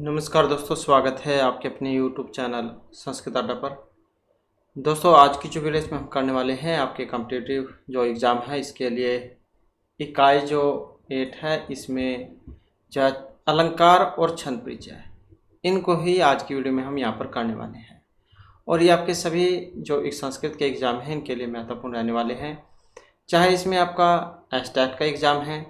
नमस्कार दोस्तों, स्वागत है आपके अपने YouTube चैनल संस्कृत अड्डा पर। दोस्तों, आज की जो वीडियो इसमें हम करने वाले हैं आपके कॉम्पिटिटिव जो एग्ज़ाम है इसके लिए इकाई जो 8 है इसमें जो अलंकार और छंद परिचय है इनको ही आज की वीडियो में हम यहाँ पर करने वाले हैं। और ये आपके सभी जो एक संस्कृत के एग्ज़ाम हैं इनके लिए महत्वपूर्ण रहने वाले हैं। चाहे इसमें आपका एस्टेट का एग्ज़ाम है,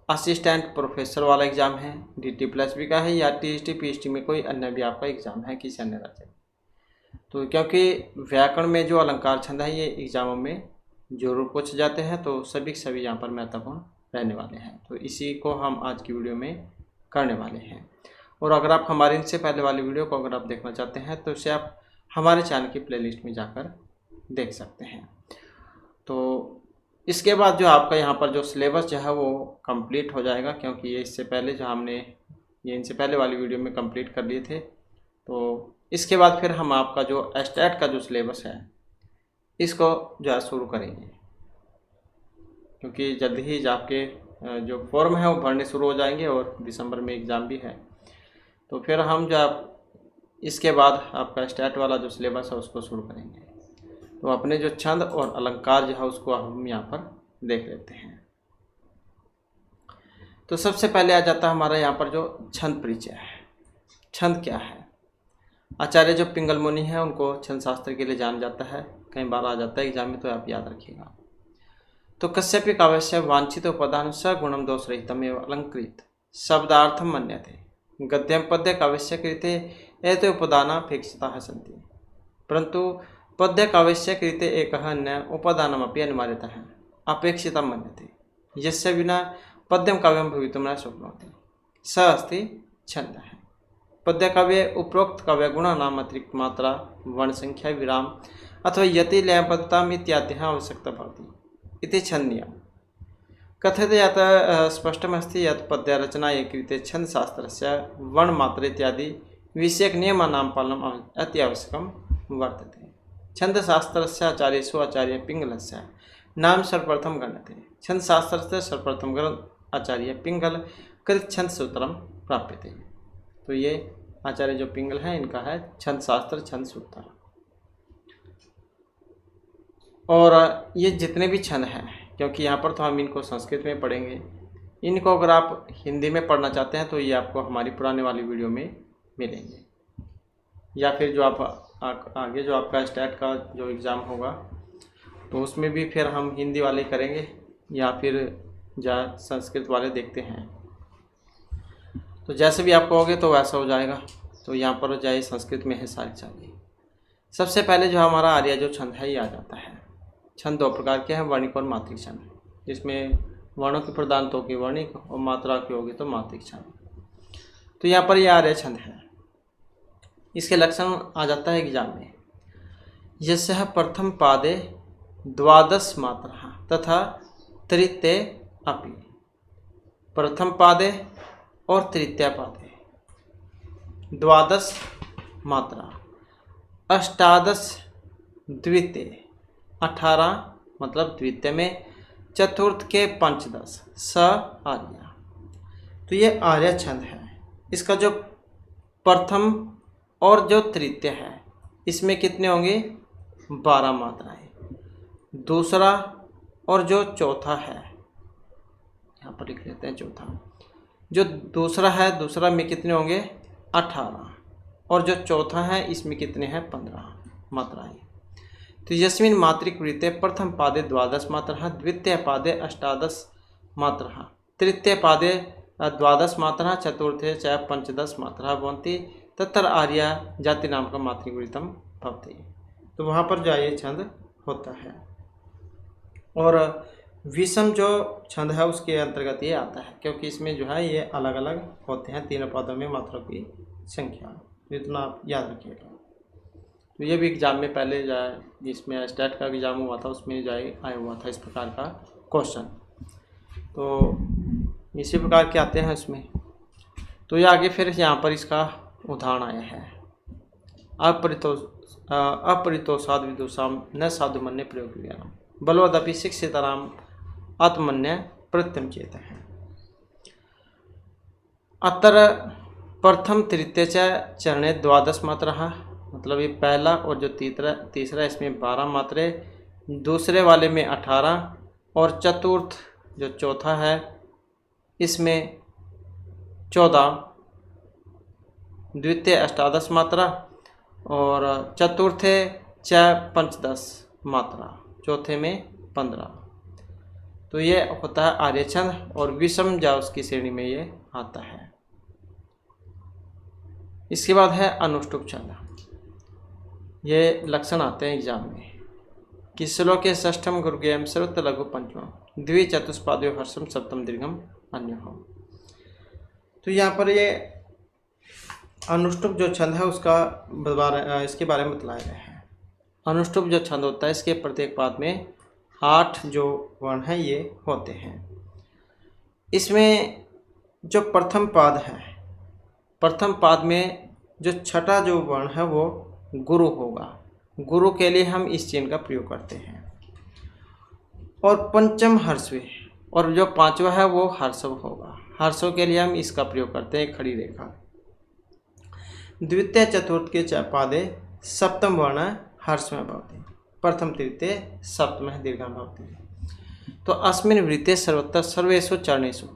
असिस्टेंट प्रोफेसर वाला एग्ज़ाम है, DT+B का है, या TST PST में कोई अन्य भी आपका एग्ज़ाम है किसी अन्य राज्य में। तो क्योंकि व्याकरण में जो अलंकार छंद है ये एग्ज़ामों में जरूर पूछे जाते हैं, तो सभी यहाँ पर महत्वपूर्ण रहने वाले हैं। तो इसी को हम आज की वीडियो में करने वाले हैं। और अगर आप हमारे इनसे पहले वाली वीडियो को अगर आप देखना चाहते हैं तो इसे आप हमारे चैनल की प्लेलिस्ट में जाकर देख सकते हैं। तो इसके बाद जो आपका यहाँ पर जो सिलेबस जो है वो कंप्लीट हो जाएगा, क्योंकि ये इससे पहले जो हमने ये इनसे पहले वाली वीडियो में कंप्लीट कर लिए थे। तो इसके बाद फिर हम आपका जो एस्टेट का जो सिलेबस है इसको जो है शुरू करेंगे, क्योंकि जल्द ही आपके जो फॉर्म है वो भरने शुरू हो जाएंगे और दिसंबर में एग्ज़ाम भी है। तो फिर हम जो इसके बाद आपका एस्टेट वाला जो सिलेबस है उसको शुरू करेंगे। तो अपने जो छंद और अलंकार जो है उसको हम यहाँ पर देख लेते हैं। तो सबसे पहले आ जाता है हमारा यहाँ पर जो छंद परिचय है। छंद क्या है? आचार्य जो पिंगल मुनि है उनको छंद शास्त्र के लिए जाना जाता है, कई बार आ जाता है एग्जाम में, तो आप याद रखिएगा। तो कस्यपि काव्यस्य वांछित उपादान स गुणम दोष रहितम एवं अलंकृत शब्दार्थम मन्यते गद्यम पद्य काव्यस्य कृते एते उपादानापेक्षिताः सन्ति परंतु पद्य काव्यस्य कृते एकः अन्य उपादानमपि अनिवार्यतः अपेक्षितं मन्यते यस्य विना पद्यं काव्यं भवितुं न शक्नोति स अस्ति छन्दः। पद्य काव्ये उपरोक्त काव्य गुणानाम् अतिरिक्त मात्रा वर्ण संख्या विराम अथवा यति लयबद्धताम् इत्याद्यः आवश्यकता भवति इति छन्दनियमः। कथयते यत् स्पष्टमस्ति यत् पद्यरचनायै कृते छन्दशास्त्रस्य वर्णमात्रा इत्यादि विषयकनियमानां पालनम् अति आवश्यकं वर्तते। छन्दशास्त्रस्य आचार्येषु आचार्य पिंगलस्य नाम सर्वप्रथम गण्यते। छन्दशास्त्रस्य सर्वप्रथम ग्रंथ आचार्य पिंगल कृत छंद सूत्रम प्राप्यते। तो ये आचार्य जो पिंगल हैं इनका है छन्दशास्त्र छंद सूत्र। और ये जितने भी छंद हैं, क्योंकि यहाँ पर तो हम इनको संस्कृत में पढ़ेंगे, इनको अगर आप हिंदी में पढ़ना चाहते हैं तो ये आपको हमारी पुराने वाली वीडियो में मिलेंगे, या फिर जो आप आगे जो आपका स्टेट का जो एग्ज़ाम होगा तो उसमें भी फिर हम हिंदी वाले करेंगे, या फिर जहाँ संस्कृत वाले देखते हैं। तो जैसे भी आप कहोगे तो वैसा हो जाएगा। तो यहाँ पर जाए संस्कृत में है सारी चाहिए। सबसे पहले जो हमारा आर्य जो छंद है ये आ जाता है। छंद दो प्रकार के हैं, वर्णिक और मात्रिक छंद, जिसमें वर्णों की प्रधानता होगी वर्णिक और मात्रा की होगी तो मात्रिक छंद। तो यहाँ पर ये आर्य छंद है। इसके लक्षण आ जाता है एग्जाम में। यस्य प्रथम पादे द्वादश मात्रा तथा तृतीय अपि। प्रथम पादे और तृतीय पादे द्वादश मात्रा, अष्टादश द्वितीय 18 मतलब द्वितीय में, चतुर्थ के पंचदश स आर्य। तो ये आर्य छंद है। इसका जो प्रथम और जो तृतीय है इसमें कितने होंगे? 12 मात्राएं। दूसरा और जो चौथा है, यहाँ पर लिख लेते हैं चौथा, जो दूसरा है दूसरा में कितने होंगे? 18। और जो चौथा है इसमें कितने हैं? 15 मात्राएं। तो यस्मिन् मातृकृते प्रथम पादे द्वादश मात्रा, द्वितीय पादे अष्टादश मात्रा, तृतीय पादे द्वादश मात्रा, चतुर्थे च पंचदश मात्रा भवन्ति तत्र आर्य जाति नाम का मातृगुणितम भवति। तो वहाँ पर जो ये छंद होता है। और विषम जो छंद है उसके अंतर्गत ये आता है, क्योंकि इसमें जो है ये अलग अलग होते हैं, तीनों पदों में मात्रा की संख्या, इतना आप याद रखिएगा। तो ये भी एग्जाम में पहले जाए, जिसमें स्टेट का एग्जाम हुआ था उसमें जाए आया हुआ था इस प्रकार का क्वेश्चन। तो इसी प्रकार के आते हैं इसमें। तो ये आगे फिर यहाँ पर इसका उदाहरण आया है। अपरितोषाद विदुषाम न साधुमन्य प्रयोग ज्ञानम बलवदपि शिक्षितराम आत्मन्य प्रत्यम चेत है। अत्र प्रथम तृतीय च चरणे द्वादश मात्रा, मतलब ये पहला और जो तीसरा इसमें 12 मात्रे, दूसरे वाले में 18 और चतुर्थ जो चौथा है इसमें 14, द्वितीय अष्टादश मात्रा और चतुर्थे च पंचदश मात्रा, चौथे में 15। तो ये होता है आर्य छंद और विषम जावस की श्रेणी में ये आता है। इसके बाद है अनुष्टुप छंद। ये लक्षण आते हैं एग्जाम में कि श्लोके षष्ठम गुरुगेयम सर्वत लघु पंचम द्वि चतुष्पादयो हर्षम सप्तम दीर्घम अन्य हो। तो यहाँ पर ये अनुष्टुप जो छंद है उसका इसके बारे में बताया गया है। अनुष्टुप जो छंद होता है इसके प्रत्येक पाद में 8 जो वर्ण हैं ये होते हैं। इसमें जो प्रथम पाद है, प्रथम पाद में जो छठा जो वर्ण है वो गुरु होगा। गुरु के लिए हम इस चिन्ह का प्रयोग करते हैं। और पंचम हर्षवे, और जो पांचवा है वो हर्षव होगा। हर्षव के लिए हम इसका प्रयोग करते हैं खड़ी रेखा। द्वितीय चतुर्थ के च पादे सप्तम वर्ण हर्षमय भवति, प्रथम तृतीय सप्तम दीर्घम भवति। तो अस्मिन् वृत्ते सर्वत्र सर्वेषु चरणेषु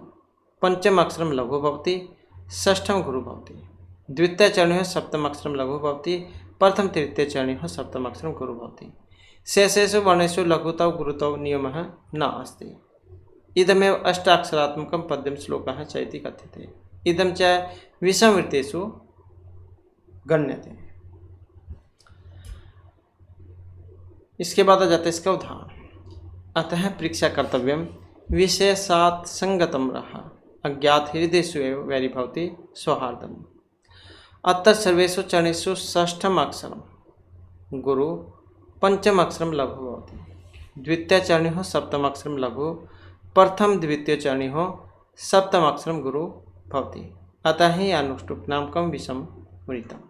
पंचम अक्षरम लघु भवति, षष्ठम गुरु भवति, द्वितीय चरणे सप्तम अक्षरम लघु भवति, प्रथम तृतीय चरणे सप्तम अक्षरम गुरु भवति। शेषेषु वर्णेषु लघुतौ गुरुतौ नियमः न अस्ति। इदमेव अष्टाक्षरात्मकं पद्यं श्लोकः चैति कथ्यते। इदं च विषमवृत्तेषु गण्यते। इसके बाद आ जाता है इसका उदाहरण। अतः परीक्षा कर्तव्यम विशेषात् संगतम रहा, अज्ञात हृदयेषु एव वैरिभवति सौहार्दम्। अत्र सर्वेषु चरणेषु षष्ठम अक्षरम गुरु, पंचम अक्षरम लघु भवति, द्वितीय चरणे सप्तम अक्षरम लघु, प्रथम द्वितीय चरणे सप्तम अक्षरम गुरु भवति। अतः ही अनुष्टुप नामकम विषम वृत्तम।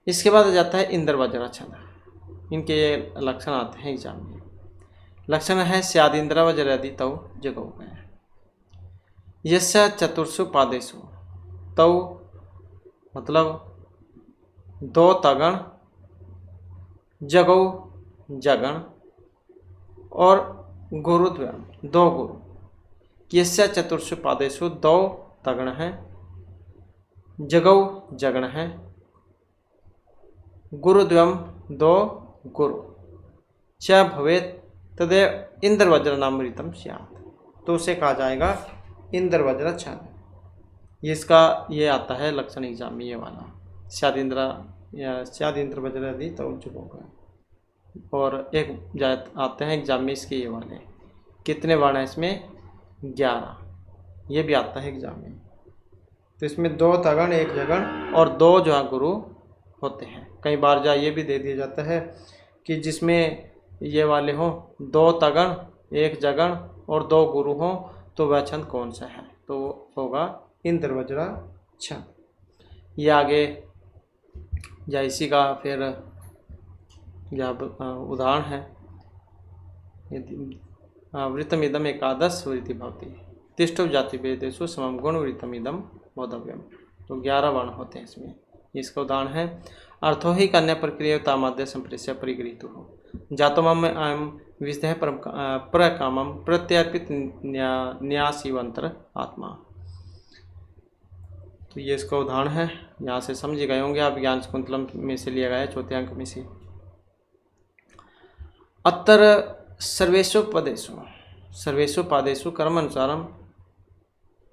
इसके बाद आ जाता है इंद्र वज्र छंद। इनके लक्षण आते हैं एग्जाम में। लक्षण है स्यादिंद्र वज्र यदि तौ जगौ गए, यस्य चतुर्षु पादेषु, तौ मतलब 2 तगण, जगौ जगण और गुरुद्वयम 2 गुरु। यस्य चतुर्षु पादेषु 2 तगण हैं, जगौ जगण है, गुरुद्वयम 2 गुरु, च भवेत् तदेव इंद्र वज्र नाम ऋतम स्यात्। तो उसे कहा जाएगा इंद्र वज्र छंद। ये आता है लक्षण एग्जाम में, ये वाला स्यादिंद्र वज्र यदि तो चुप होगा। और एक आते हैं एग्जाम में इसके ये वाले, कितने वर्ण है इसमें 11, ये भी आता है एग्जाम में। तो इसमें 2 तगण 1 जगण और 2 जो है गुरु होते हैं। कई बार जा ये भी दे दिया जाता है कि जिसमें ये वाले हों 2 तगण 1 जगण और 2 गुरु हों तो वह छंद कौन सा है, तो होगा इंद्र वज्र छंद। ये आगे या इसी का फिर या उदाहरण है, वृत्तमिदम एकादश वृत्ति भवति, तिष्ठव जाति वेदेषु समम गुण वृत्तमिदम बोधव्यम। तो 11 वर्ण होते हैं इसमें। इसका उदाहरण है अर्थो ही कन्या प्रक्रिया तामाद्य संप्रेष्य परिगृहीतु हो, जातो मम अयम विषय प्रकामम प्रत्यर्पित न्यासीवंतर आत्मा। तो ये इसका उदाहरण है, यहाँ से समझ गए होंगे आप, ज्ञान शकुंतलम में से लिया गया है, चौथे अंक में से। अत्तर सर्वेषु पादेषु कर्म अनुसारम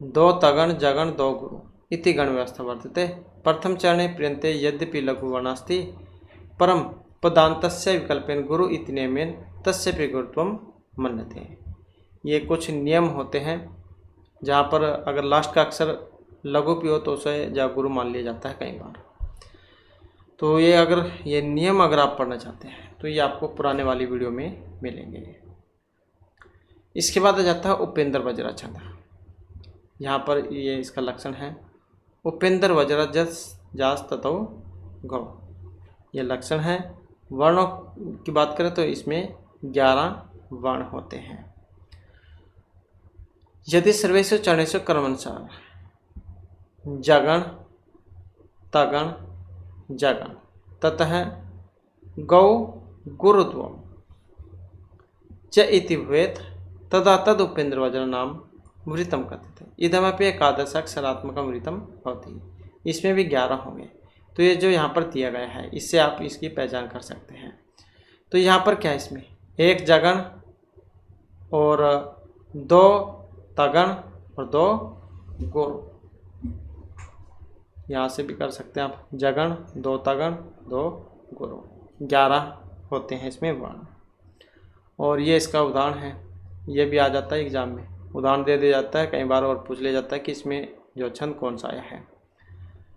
2 तगण जगण 2 गुरु इति गण व्यवस्था वर्तते। प्रथम चरणे प्रियन्ते यद्यपि लघु वर्णास्ति परम पदान्तस्य विकल्पेन गुरु इति नियमेन तस्य गुरुत्वम मन्यते। ये कुछ नियम होते हैं जहाँ पर अगर लास्ट का अक्षर लघु भी हो तो उसे जा गुरु मान लिया जाता है कई बार। तो ये नियम अगर आप पढ़ना चाहते हैं तो ये आपको पुराने वाली वीडियो में मिलेंगे। इसके बाद आ जाता है उपेंद्र वज्र छंद। यहाँ पर ये इसका लक्षण है उपेंद्र वज्र जस जास ततो गौ। ये लक्षण है। वर्णों की बात करें तो इसमें 11 वर्ण होते हैं। यदि सर्वेषु चरणेषु कर्मानुसार जगण तगण जगण ततः गौ गुरुत्वम च इति भवेत् तदा तद उपेन्द्र वज्र नाम वृतम कथ्यते। इदमपि एकादश अक्षरात्मकम वृतम भवति। इसमें भी 11 होंगे। तो ये जो यहाँ पर दिया गया है इससे आप इसकी पहचान कर सकते हैं। तो यहाँ पर क्या है, इसमें 1 जगण और 2 तगण और 2 गुरु। यहाँ से भी कर सकते हैं आप, जगण 2 तगण 2 गुरु, 11 होते हैं इसमें वर्ण। और ये इसका उदाहरण है, ये भी आ जाता है एग्जाम में, उदाहरण दे दिया जाता है कई बार और पूछ लिया जाता है कि इसमें जो छंद कौन सा आया है।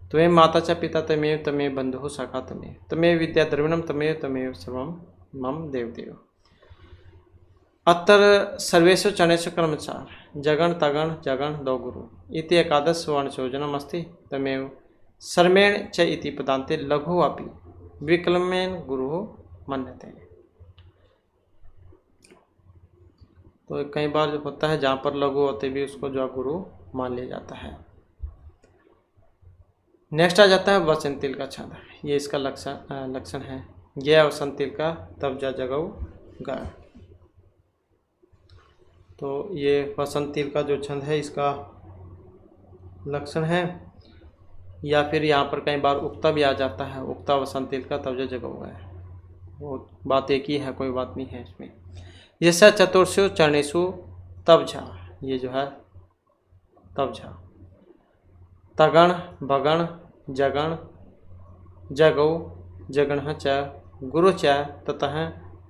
त्वमेव माता च पिता तमेव तमेव बंधुः सखा तमेव विद्या द्रविणम तमेव तमेव सर्वम मम देवदेव। अत्र सर्वेषु चरणेषु क्रमचार जगण तगण जगण 2 गुरु इति एकादश वर्णयोजनम् अस्ति। तमेव सर्मेण च इति पदान्ते लघु अपि विकल्पेन गुरुः मन्यते। तो कई बार जो होता है जहाँ पर लघु होते भी उसको जो गुरु मान लिया जाता है। नेक्स्ट आ जाता है वसंतिल का छंद। ये इसका लक्षण है। यह वसंतिल का तब जा जगऊ गा। तो ये वसंतिल का जो छंद है इसका लक्षण है, या फिर यहाँ पर कई बार उक्ता भी आ जाता है, उक्ता वसंतिल का तब जा जगऊ गा। वो बात एक ही है, कोई बात नहीं है इसमें। यशा चतुर्षु चरणेषु तब झा, ये जो है तब झा, तगण बगण जगण जगौ जगण च गुरु च ततः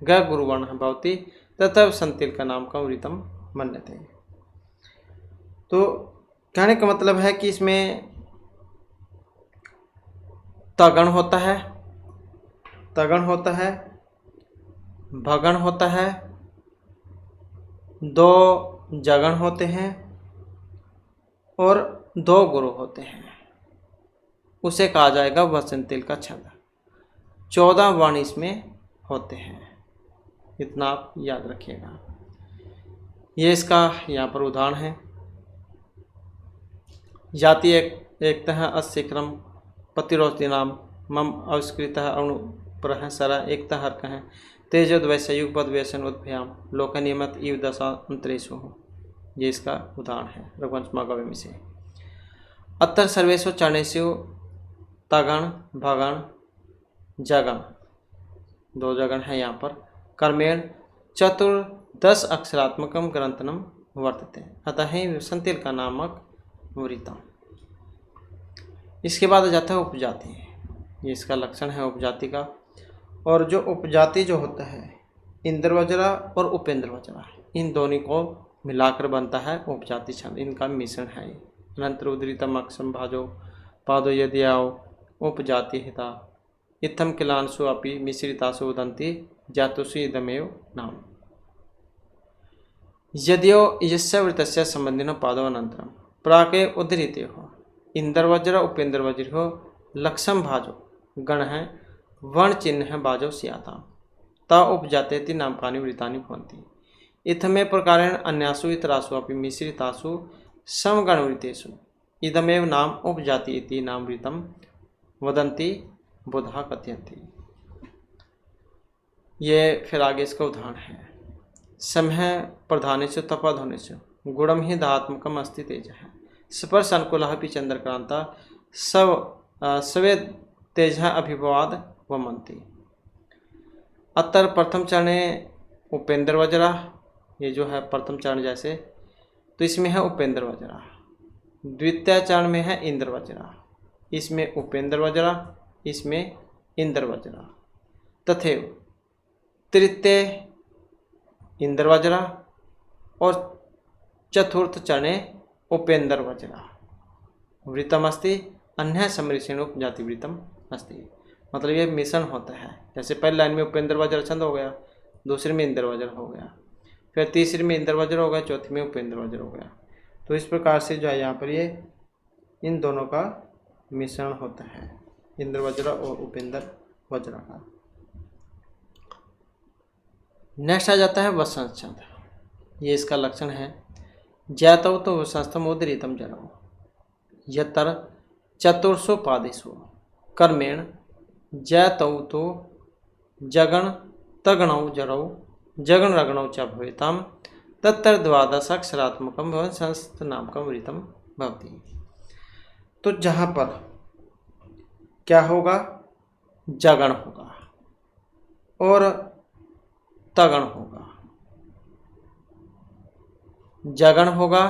ग गुरुवर्ण भवति ततः संतिल का नाम का वृतम मन्यते। तो कहने का मतलब है कि इसमें तगण होता है, तगण होता है, भगण होता है, 2 जगण होते हैं और 2 गुरु होते हैं। उसे कहा जाएगा वसंतिल का छंद। 14 वर्ण इसमें होते हैं, इतना आप याद रखिएगा। ये इसका यहाँ पर उदाहरण है। जाति एकतः अस्य क्रम प्रतिरोधि नाम मम आविष्कृत अणुप्रह सरा एकतः हर्क है तेजोद्वैस्य युगपद व्यसन उद्भयाम लोक नियमत इव दशांतरेषु। ये इसका उदाहरण है रघुवंश मागव्य में से। अत्र सर्वेषु चरणेषु तगण भगण जगण 2 जगण है यहाँ पर कर्मेण 14 अक्षरात्मकम ग्रंथनम वर्तते अतः ही वसंतिल का नामक वृतम। इसके बाद आ जाता है उपजाति। ये इसका लक्षण है उपजाति का। और जो उपजाति जो होता है इंद्रवज्रा और उपेंद्र वज्रा, इन दोनों को मिलाकर बनता है उपजाति छंद। इनका मिश्रण है। अनंतर उदृतम अक्षम भाजो पादो यदि आओ उपजाति हिता इत्थम किलांशु अपि मिश्रितासु उदंती जातुषु इदमेव नाम। यदियो यस्य वृत्तस्य संबंधिनो पादो अनंतरम प्राके उद्धृते हो इंद्रवज्र उपेंद्र वज्र हो लक्षम भाजो गण है वर्ण चिन्ह है बाजो सियाता ता उपजातेति नामकानि वृतानि भवन्ति। इत्थमे प्रकारेण अन्यासु इतरासु अपि मिश्रितासु समगणवृत्तेषु इदमेव नाम उपजाति इति नाम वृतम वदन्ति बुधा कथयन्ति। ये फिर आगे इसका उदाहरण है। समय प्रधानेषु तपध्वनेषु गुणम ही दात्मकम अस्ति तेज है स्पर्श अनुकूल भी चंद्रक्रांता स्वे तेज अभिवाद वमंती। अतर प्रथम चरणे उपेंद्र वज्रा, ये जो है प्रथम चरण जैसे, तो इसमें है उपेंद्र वज्रा। द्वितीय चरण में है इंद्र वज्रा, इसमें उपेंद्र वज्रा, इसमें इंद्र वज्रा। तथैव तृतीय इंद्र वज्रा और चतुर्थ चरणे उपेंद्र वज्रा वृतम अस्ति अन्य समृषेण उपजाति वृतम अस्ति। मतलब ये मिश्रण होता है। जैसे पहली लाइन में उपेंद्र वज्र छंद हो गया, दूसरे में इंद्र वज्र हो गया, फिर तीसरे में इंद्र वज्र हो गया, चौथी में उपेंद्र वज्र हो गया। तो इस प्रकार से जो है यहाँ पर ये इन दोनों का मिश्रण होता है, इंद्र वज्र और उपेंद्र वज्र का। नेक्स्ट आ जाता है वसंत छंद। ये इसका लक्षण है। ज्ञातव तो वसंतम उदरितम जनो। यतर चतुर्षु पादेषु कर्मेण जयतौ तो जगण तगणौ जरौ जगण रगणौ च भवेताम तत्र द्वादशाक्षरात्मकं भवन संस्थनामकं वृत्तं भवति। तो जहाँ पर क्या होगा, जगण होगा और तगण होगा, जगण होगा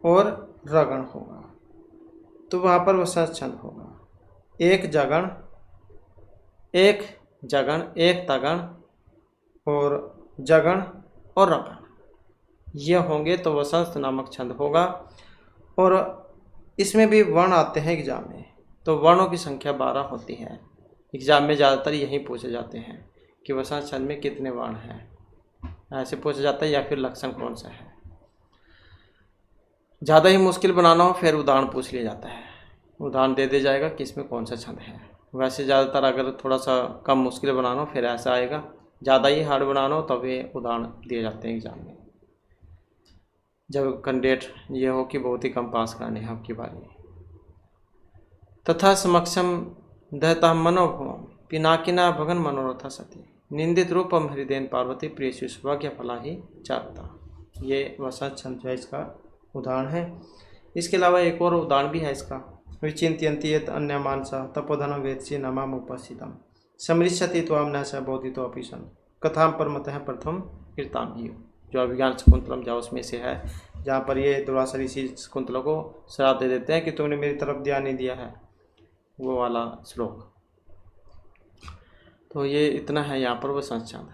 और रगण होगा, तो वहाँ पर वसंत छंद होगा। एक जगण एक तगण और जगण और रगण, ये होंगे तो वसंत नामक छंद होगा। और इसमें भी वर्ण आते हैं एग्जाम में, तो वर्णों की संख्या 12 होती है। एग्जाम में ज़्यादातर यही पूछे जाते हैं कि वसंत छंद में कितने वर्ण हैं, ऐसे पूछा जाता है, या फिर लक्षण कौन सा है। ज़्यादा ही मुश्किल बनाना हो फिर उदाहरण पूछ लिया जाता है, उदाहरण दे दिया जाएगा कि इसमें कौन सा छंद है। वैसे ज़्यादातर अगर थोड़ा सा कम मुश्किल बनाना हो फिर ऐसा आएगा, ज़्यादा ही हार्ड बनाना हो तभी उदाहरण दिए जाते हैं एग्जाम में, जब कैंडिडेट ये हो कि बहुत ही कम पास करने हैं आपकी बारी। तथा समक्षम दहता मनोभवम पिनाकिना भगन मनोरथा सती निंदित रूपम हृदयन पार्वती प्रिय सौभाग्य फला ही चारता। ये वसंत छंद है, इसका उदाहरण है। इसके अलावा एक और उदाहरण भी है इसका, विचिंत्यन्ति यत् अन्य मानसा तपोधन वेदसी नमाम उपस्थितम समृष्यति त्वाम न स बोधितो अपि सन कथाम परमतः प्रथम कीर्ताम ही, जो अभिज्ञान शकुंतलम जा उसमें से है, जहाँ पर ये दुर्वासा ऋषि शकुंतला को श्राप दे देते हैं कि तुमने मेरी तरफ ध्यान नहीं दिया है, वो वाला श्लोक। तो ये इतना है यहाँ पर वसंत छंद।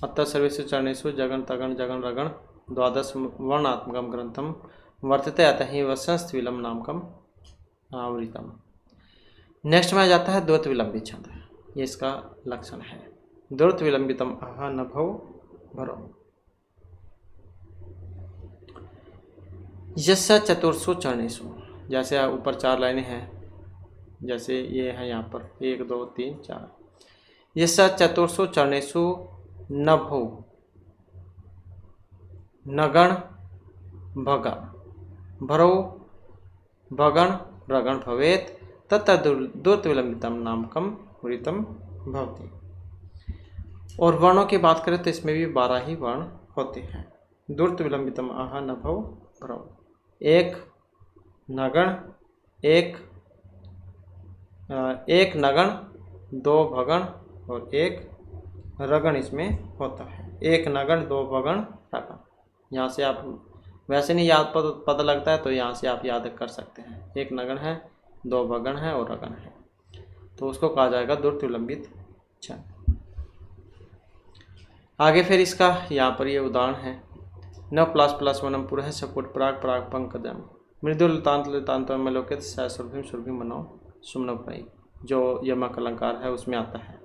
अतः सर्वेषु चरणेषु जगन तगण जगन रगण द्वादश वर्णात्मकं ग्रंथम वर्तते अतः ही वसंत विलंब नामकम आवृतम। नेक्स्ट में आ जाता है द्वैत विलंबित छंद, ये इसका लक्षण है। द्वैत विलंबितम आह नभौ भरो यस्य चतुर्षु चरणेषु, जैसे ऊपर 4 लाइनें हैं, जैसे ये है यहाँ पर 1 2 3 4। यस्य चतुर्षु चरणेषु नभौ नगण भगण भरौ भगण रगण भवेत तत्र द्वैत विलंबितम नामकम वृत्तं भवति। और वर्णों की बात करें तो इसमें भी 12 ही वर्ण होते हैं। द्वैत विलंबितम आह नभौ भरौ, एक नगण एक नगण 2 भगण और 1 रगण इसमें होता है। 1 नगण 2 भगण रगण, यहाँ से आप वैसे नहीं याद पता लगता है तो यहाँ से आप याद कर सकते हैं। 1 नगण है, 2 भगण है और रगण है, तो उसको कहा जाएगा द्वैत विलंबित छंद। आगे फिर इसका यहाँ पर ये उदाहरण है। न प्लस वनम पुरः सपुट प्राग प्राग पंकजम मृदुल तांत में लोकित सुरभि सुरभि मनो सुमन भाई, जो यमक अलंकार है उसमें आता है।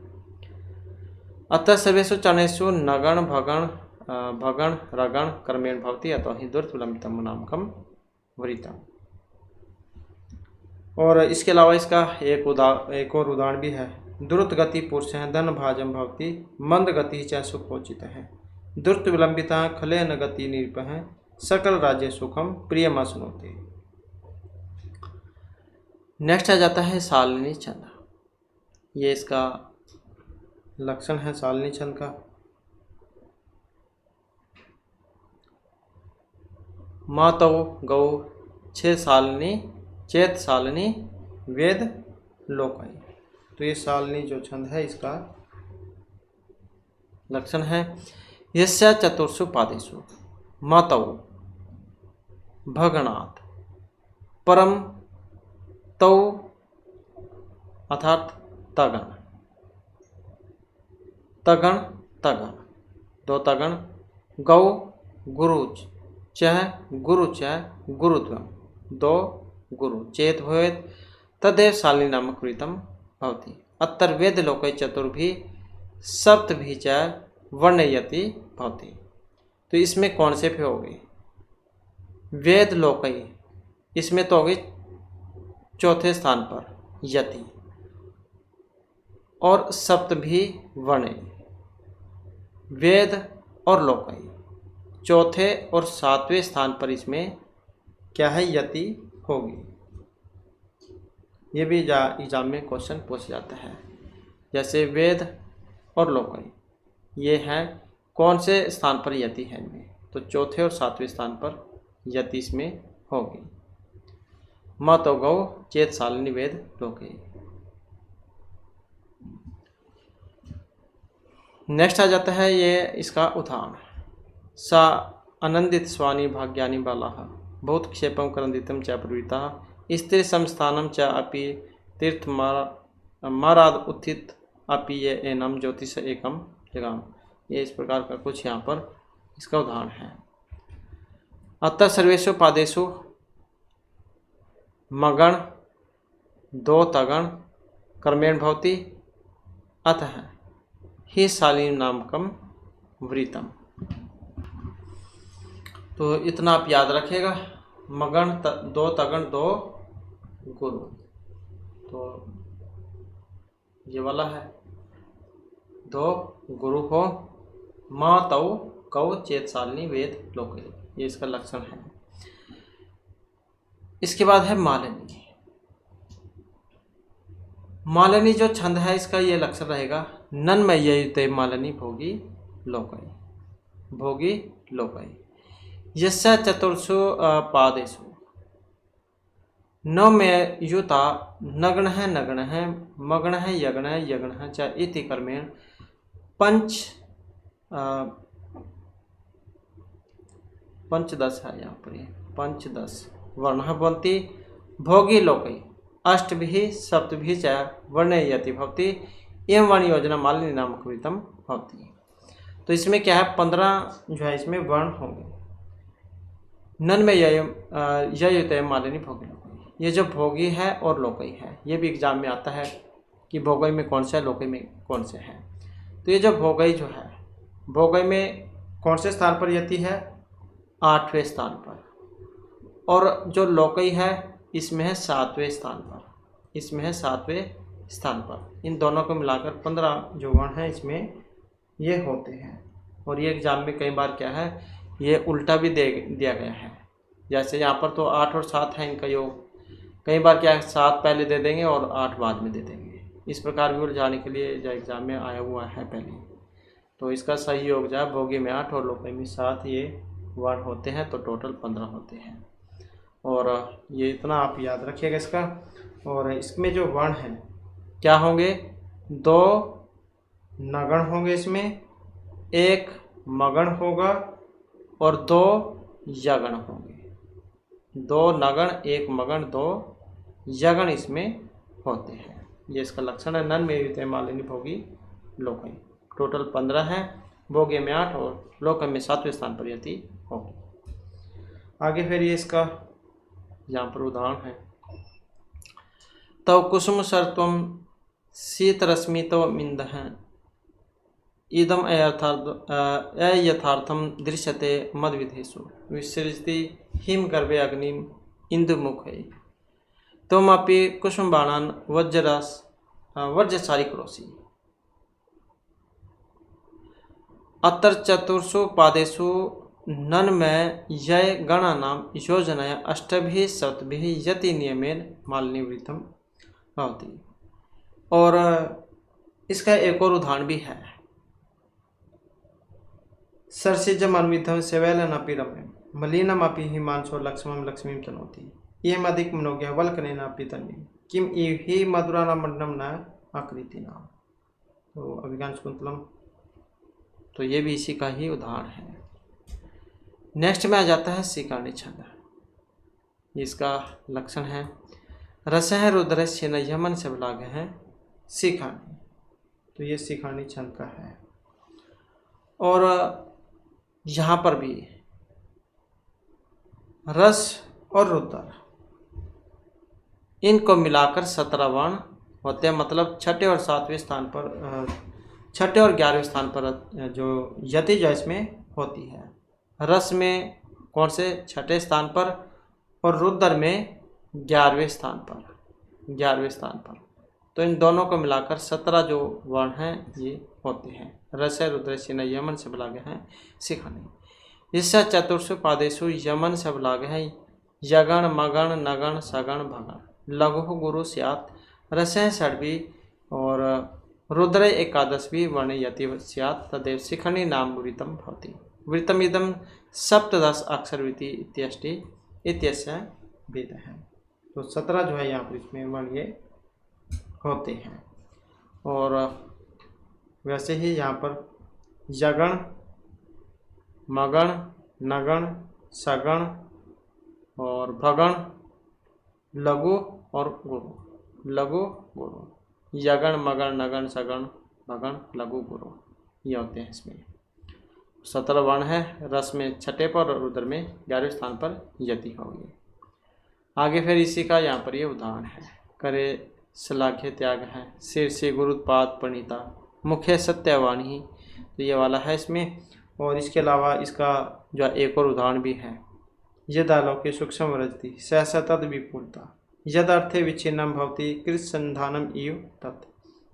अतः सर्वेषु चरणेषु नगण भगण रगण कर्मेण भवति अतः ही द्वैत विलंबितम नामकम वृत्तम। और इसके अलावा इसका एक और उदाहरण भी है। द्रुत गति पुरुष है धन भाजम भवति मंद गति च सुखोचित है द्रुत विलंबिता खले न गति निरप है सकल राज्य सुखम प्रियम सुनोते। नेक्स्ट आ जाता है शालिनी छंद, ये इसका लक्षण है शालिनी छंद का। मातौ गौ 6 शालिनी चेत शालिनी वेद लोकई, तो ये शालिनी जो छंद है इसका लक्षण है। यस्य चतुर्षु पादेषु मातौ भगणात् परम तौ अर्थात तगण तगण तगण 2 तगण गौ गुरुच च गुरुत्वम 2 गुरु चेत भवेत् तदेव शालिनी नामक वृत्तं भवति। अत्र वेद लोकै चतुर्भि सप्तभि च वर्णयति भवति। तो इसमें कौन से पे होगी? वेद लोकै, इसमें तो होगी चौथे स्थान पर यति, और सप्तभि वर्णय वेद और लोकई, चौथे और सातवें स्थान पर इसमें क्या है, यति होगी। ये भी एग्जाम में क्वेश्चन पूछ जाता है। जैसे वेद और लोकई, ये हैं कौन से स्थान पर यति है इनमें, तो चौथे और सातवें स्थान पर यति इसमें होगी। म तो गौ चेत शालिनी वेद लोकई। नेक्स्ट आ जाता है ये इसका उदाहरण। सा आनंदित स्वानी भाग्यानि बालाः बहुत क्षेपम क्रंदितम च प्रवृत्ता स्त्री संस्थानम च अपि तीर्थ माराद उत्थित अपि ये एनम ज्योतिष एकम जगाम। ये इस प्रकार का कुछ यहाँ पर इसका उदाहरण है। अतः सर्वेषु पादेषु मगण दो तगण कर्मेण भवति अतः ही शालीन नामकम वृतम। तो इतना आप याद रखेगा। मगण दो तगण दो गुरु, तो ये वाला है दो गुरु हो। माँ तौ कौ चेत शालिनी वेद लोके, ये इसका लक्षण है। इसके बाद है मालिनी। मालिनी जो छंद है इसका ये लक्षण रहेगा। नन में ये मालिनी भोगी लोकई, भोगी लोकई। यस्य चतुर्षु पादेषु न में युता नग्न है नग्न है मग्न है यग्न है यग्न है च इति कर्मेण पंचदश है यहाँ पर, पंचदश वर्ण भवन्ति भोगी लोकई अष्टभिः सप्तभिः च वर्णे यति भवति एवं वर्ण योजना मालिनी नामक वृत्तम भवति। तो इसमें क्या है, 15 जो है इसमें वर्ण होंगे। नन में ययुत मालिनी भोगी लोकई, ये जो भोगी है और लोकई है, ये भी एग्जाम में आता है कि भोगई में कौन सा है, लोकई में कौन से है। तो ये जो भोगई जो है, भोगई में कौन से स्थान पर यति है, 8वें स्थान पर, और जो लोकई है इसमें है 7वें स्थान पर, इसमें है 7वें स्थान पर। इन दोनों को मिलाकर 15 जो वर्ण हैं इसमें ये होते हैं। और ये एग्जाम में कई बार क्या है, ये उल्टा भी दिया गया है। जैसे यहाँ पर तो 8 और 7 है इनका योग, कई बार क्या है 7 पहले दे देंगे और 8 बाद में दे देंगे। इस प्रकार भी उलझाने के लिए जो एग्जाम में आया हुआ है पहले। तो इसका सही योग जो है भोगी में 8 और लोकई में 7 ये वर्ण होते हैं, तो टोटल 15 होते हैं। और ये इतना आप याद रखिएगा इसका। और इसमें जो वर्ण हैं क्या होंगे, 2 नगण होंगे, इसमें 1 मगण होगा और 2 यगण होंगे। 2 नगण 1 मगण 2 यगण इसमें होते हैं। ये इसका लक्षण है। नन में युते मालिनी भोगी लोकई, टोटल 15 हैं, भोगे में 8 और लोकई में 7वें स्थान पर यति होगी। आगे फिर ये इसका यहाँ पर उदाहरण है। तव कुसुम सर्त्वम शीतरश्मि तव इंदः इदम अयथार्थम दृश्यते मदविधेषु विसृजति हिम गर्भे अग्निम इंदुमुखे त्वमपि कुसुमबाणान् वज्रचारी करोसि। अत्र चतुर्षु पादेषु नन में यय गणानां योजनया अष्टभिः सप्तभिः यति नियमेन मालिनी वृत्तम भवति। और इसका एक और उदाहरण भी है। सरसिजम अन्वितम सेवैलनपि रम्यम मलिनमपि हिमांशो लक्ष्मं लक्ष्मीं तनोति इयम् अधिक मनोज्ञ वल्कनेनापि तन्वीं किम हि मधुरानामण्डनं न आकृतिना। तो अभिज्ञान शाकुंतलम, तो ये भी इसी का ही उदाहरण है। नेक्स्ट में आ जाता है शिखानी छंद। इसका लक्षण है रस है रुद्र छिन्न यमन से लाग है शिखानी। तो ये शिखानी छंद का है। और यहाँ पर भी रस और रुद्र इनको मिलाकर 17 वर्ण होते हैं। मतलब छठे और 7वें स्थान पर, छठे और 11वें स्थान पर जो यति जो इसमें होती है। रस में कौन से, छठे स्थान पर, और रुद्र में 11वें स्थान पर, 11वें स्थान पर। तो इन दोनों को मिलाकर 17 जो वर्ण हैं ये होते हैं। रस रुद्र छिन्न यमन से बुला गए हैं शिखानी। इससे चतुर्षु पादेशु यमन सब लाग है यगण मगण नगण सगण भगण लघु गुरु स्यात् रसः षड्वी और रुद्र एकादशवी वर्ण यति स्यात् तदेव शिखंडी नाम वृतम भवति वृतम इदम सप्तदश अक्षरवृत्ति इत्यष्टि इत्यस्य वेद है। तो 17 जो है यहाँ पर इसमें वर्ण ये होते हैं। और वैसे ही यहाँ पर यगण मगण नगण सगण और भगण लघु और गुरु लघु गुरु यगण मगण नगण सगण भगण लघु गुरु ये होते हैं। इसमें 17 वर्ण है। रस में छठे पर और रुद्र में 11वें स्थान पर यति होगी। आगे फिर इसी का यहाँ पर ये उदाहरण है। करे श्लाघ्य त्याग है शीर्षे गुरुत्पाद प्रणीता मुख्य सत्यवाणी तो ये वाला है इसमें। और इसके अलावा इसका जो एक और उदाहरण भी है यदालोके सूक्ष्म रजति सहसा तद विपुलता यद अर्थे विच्छिन्नम भवति कृत्संधानम इव तत्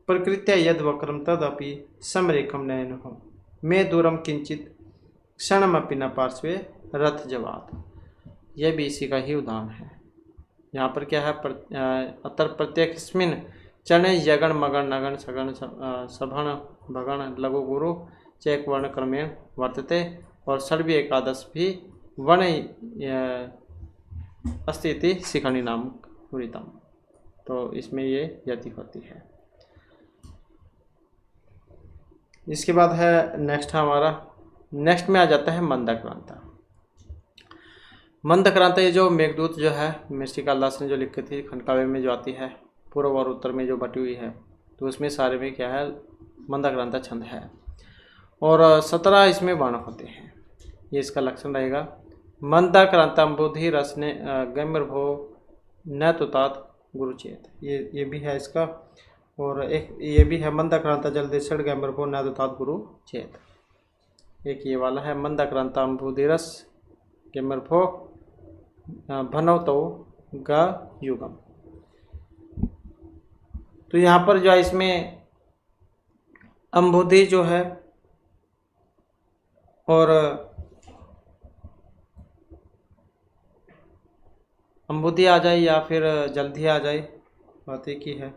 प्रकृत्या यद वक्रम तदपि समरेखम नयनः मे दूरम किंचित क्षणमपि न पार्श्वे रथ जवात। यह भी इसी का ही उदाहरण है। यहाँ पर क्या है अतर प्रत्येकस्मिन् चरणे यगण मगण नगण सगण सभण भगण लघु गुरु चैक वर्ण क्रमेण वर्तते और षड्वी एकादश भी वर्ण अस्थिति शिखंडी नाम वृतम। तो इसमें ये यति होती है। इसके बाद है नेक्स्ट हमारा नेक्स्ट में आ जाता है मंदक्रांता। मंदक्रांता ये जो मेघदूत जो है महर्षि कालिदास ने जो लिखी थी खंडकाव्य में जो आती है पूर्व और उत्तर में जो बटी हुई है तो उसमें सारे में क्या है मंदक्रांता छंद है। और 17 इसमें वर्ण होते हैं। ये इसका लक्षण रहेगा। मंदक्रांता बुद्धि रस ने गम्यर्भो न तुतात गुरुचेत ये भी है इसका। और एक ये भी है मंदक्रांता जल्दी षड गम्यर्भो न तुतात गुरु चेत। एक ये वाला है मंदक्रांता बुद्धि रस गम्यर्भो भनवतो ग युगम। तो यहाँ पर जो है इसमें अंबुधि जो है और अंबुधि आ जाए या फिर जल्दी आ जाए बात एक ही है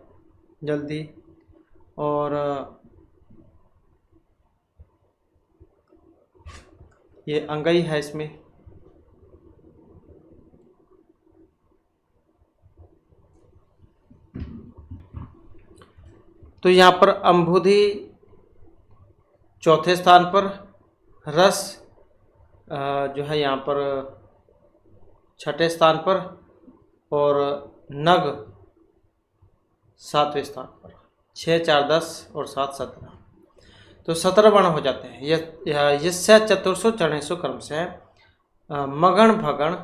जल्दी। और ये अंगई है इसमें। तो यहाँ पर अंबुधि चौथे स्थान पर रस जो है यहाँ पर छठे स्थान पर और नग 7वें स्थान पर 6 4 10 और 7 17। तो 17 वर्ण हो जाते हैं। यस्य चतुर्षु चरणेषु क्रम से मगण भगण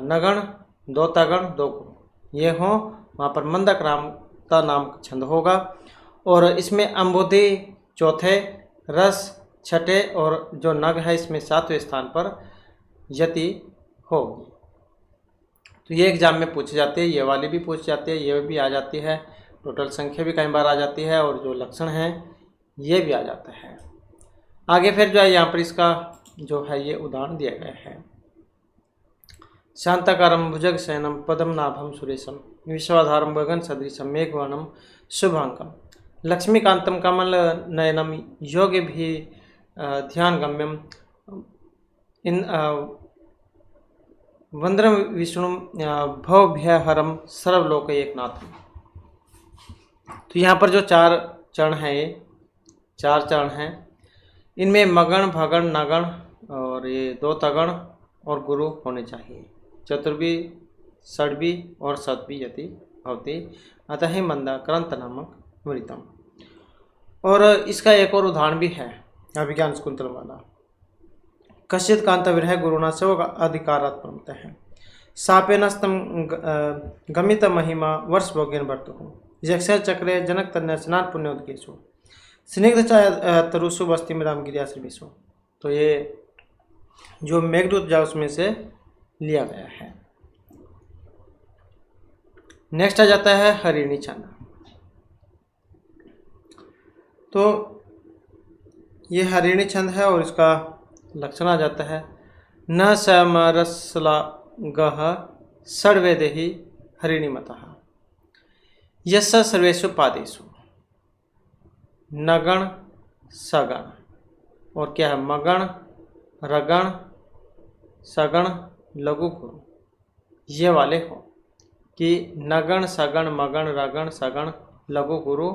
नगण दो तगण दो गुरु ये हो वहाँ पर मंदक्रांता नाम छंद होगा। और इसमें अंबुधि चौथे रस छठे और जो नग है इसमें 7वें स्थान पर यति होगी। तो ये एग्जाम में पूछे जाते हैं। ये वाली भी पूछ जाती है ये भी आ जाती है। टोटल संख्या भी कई बार आ जाती है और जो लक्षण है ये भी आ जाता है। आगे फिर जो है यहाँ पर इसका जो है ये उदाहरण दिया गया है। शांताकारम भुजग शयनम पदम नाभम सुरेशम विश्वाधारम गगन सदृशम मेघवर्णम शुभांकम लक्ष्मीकांतम कमल नयनम योग्य भी ध्यान गम्यम इन वंद्रम विष्णु भवभयहरम सर्वलोक एकनाथम। तो यहाँ पर जो 4 चरण हैं ये 4 चरण हैं। इनमें मगण भगण नगण और ये 2 तगण और गुरु होने चाहिए। चतुर्वी षड्वी और सतवी यति भवति अतः ही मंदक्रांत नामक वृतम। और इसका एक और उदाहरण भी है अभिज्ञान शकुंतल वाला। कश्चित कांत विरह गुरुना सेवक अधिकारात् प्रमत है सापेनस्तम गमित महिमा वर्ष भोग्यन वर्तु यक्ष चक्रे जनक तन्य स्नान पुण्योदकेशु स्निग्ध चाय तरुसु बस्ती में रामगिरियाश्रमेशु। तो ये जो मेघदूत जा उसमें से लिया गया है। नेक्स्ट आ जाता है हरिणी छंद। तो ये हरिणी छंद है और इसका लक्षण आ जाता है। न समरसला गह सर्वे देहि हरिणीमतः यस्स सर्वेषु पादेषु नगण सगण, और क्या है मगण रगण सगण लघु गुरु, ये वाले हो कि नगण सगण मगण रगण सगण लघु गुरु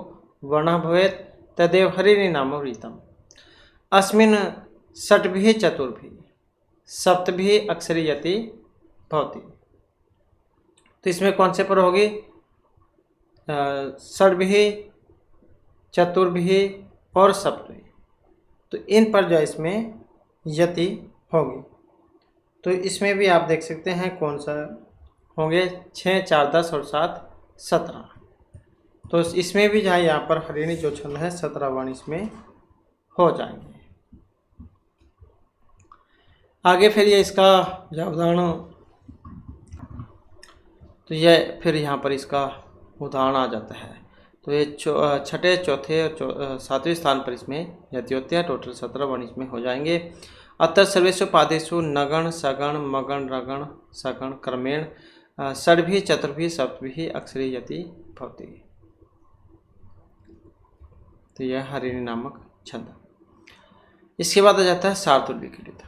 वर्ण भवेत् तदेव हरिणी नाम रीतम अस्मिन् षट्भिः चतुर्भिः सप्तभिः अक्षरी यति भवति। तो इसमें कौन से पर होगी? षट्भिः चतुर्भिः और सप्तभिः, तो इन पर जो है इसमें यति होगी। तो इसमें भी आप देख सकते हैं कौन सा होंगे 6, 4, 10 और 7, 17। तो इसमें भी जहाँ यहाँ पर हरिणी जो छंद है 17 वर्ण इसमें हो जाएंगे। आगे फिर ये इसका उदाहरण, तो ये फिर यहाँ पर इसका उदाहरण आ जाता है। तो ये छठे, चौथे और 7वें स्थान पर इसमें यति होते हैं। टोटल 17 वर्ण इसमें हो जाएंगे। अतः सर्वेषु पादेषु नगण सगण मगण रगण सगण क्रमेण षड्भिः चतुर्भिः सप्तभिः अक्षरी यति भवति। तो यह हरिणी नामक छंद। इसके बाद आ जाता है शार्दूल विक्रीडित।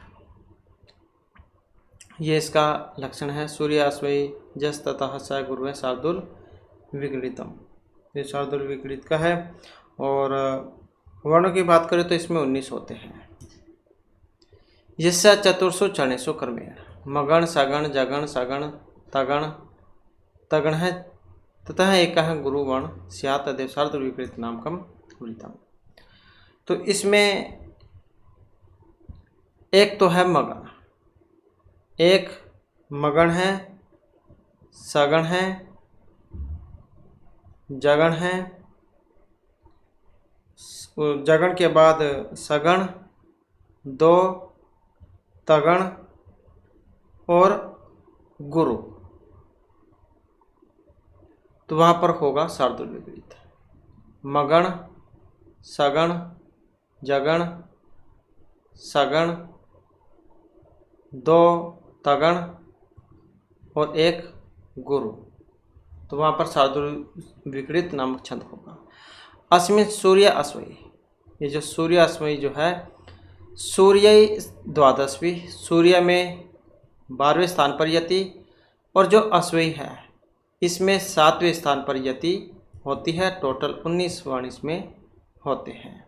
ये इसका लक्षण है। सूर्य अश्वई जस ततः स गुरु शार्दूल विक्रीडितम। ये शार्दूल विक्रीडित का है। और वर्णों की बात करें तो इसमें 19 होते हैं। यस्य चतुर्षु चरणेषु क्रमेण मगण सगण जगण सगण तगण तगण है ततः एकः गुरु वर्ण स्यात् तदेव शार्दूल विक्रीडित नामकम वृत्तम। तो इसमें एक तो है मगण, एक मगण है, सगण है, जगण है, जगण के बाद सगण, 2 तगण और गुरु। तो वहाँ पर होगा शार्दूल विक्रीडित। मगण सगण जगण सगण 2 तगण और 1 गुरु। तो वहाँ पर शार्दूल विक्रीडित नामक छंद होगा। अस्मिन् सूर्य अश्वई, ये जो सूर्य अश्वई जो है, सूर्य 12वीं, सूर्य में 12वें स्थान पर यति, और जो अश्वई है इसमें 7वें स्थान पर यति होती है। टोटल 19 वर्ण इसमें होते हैं।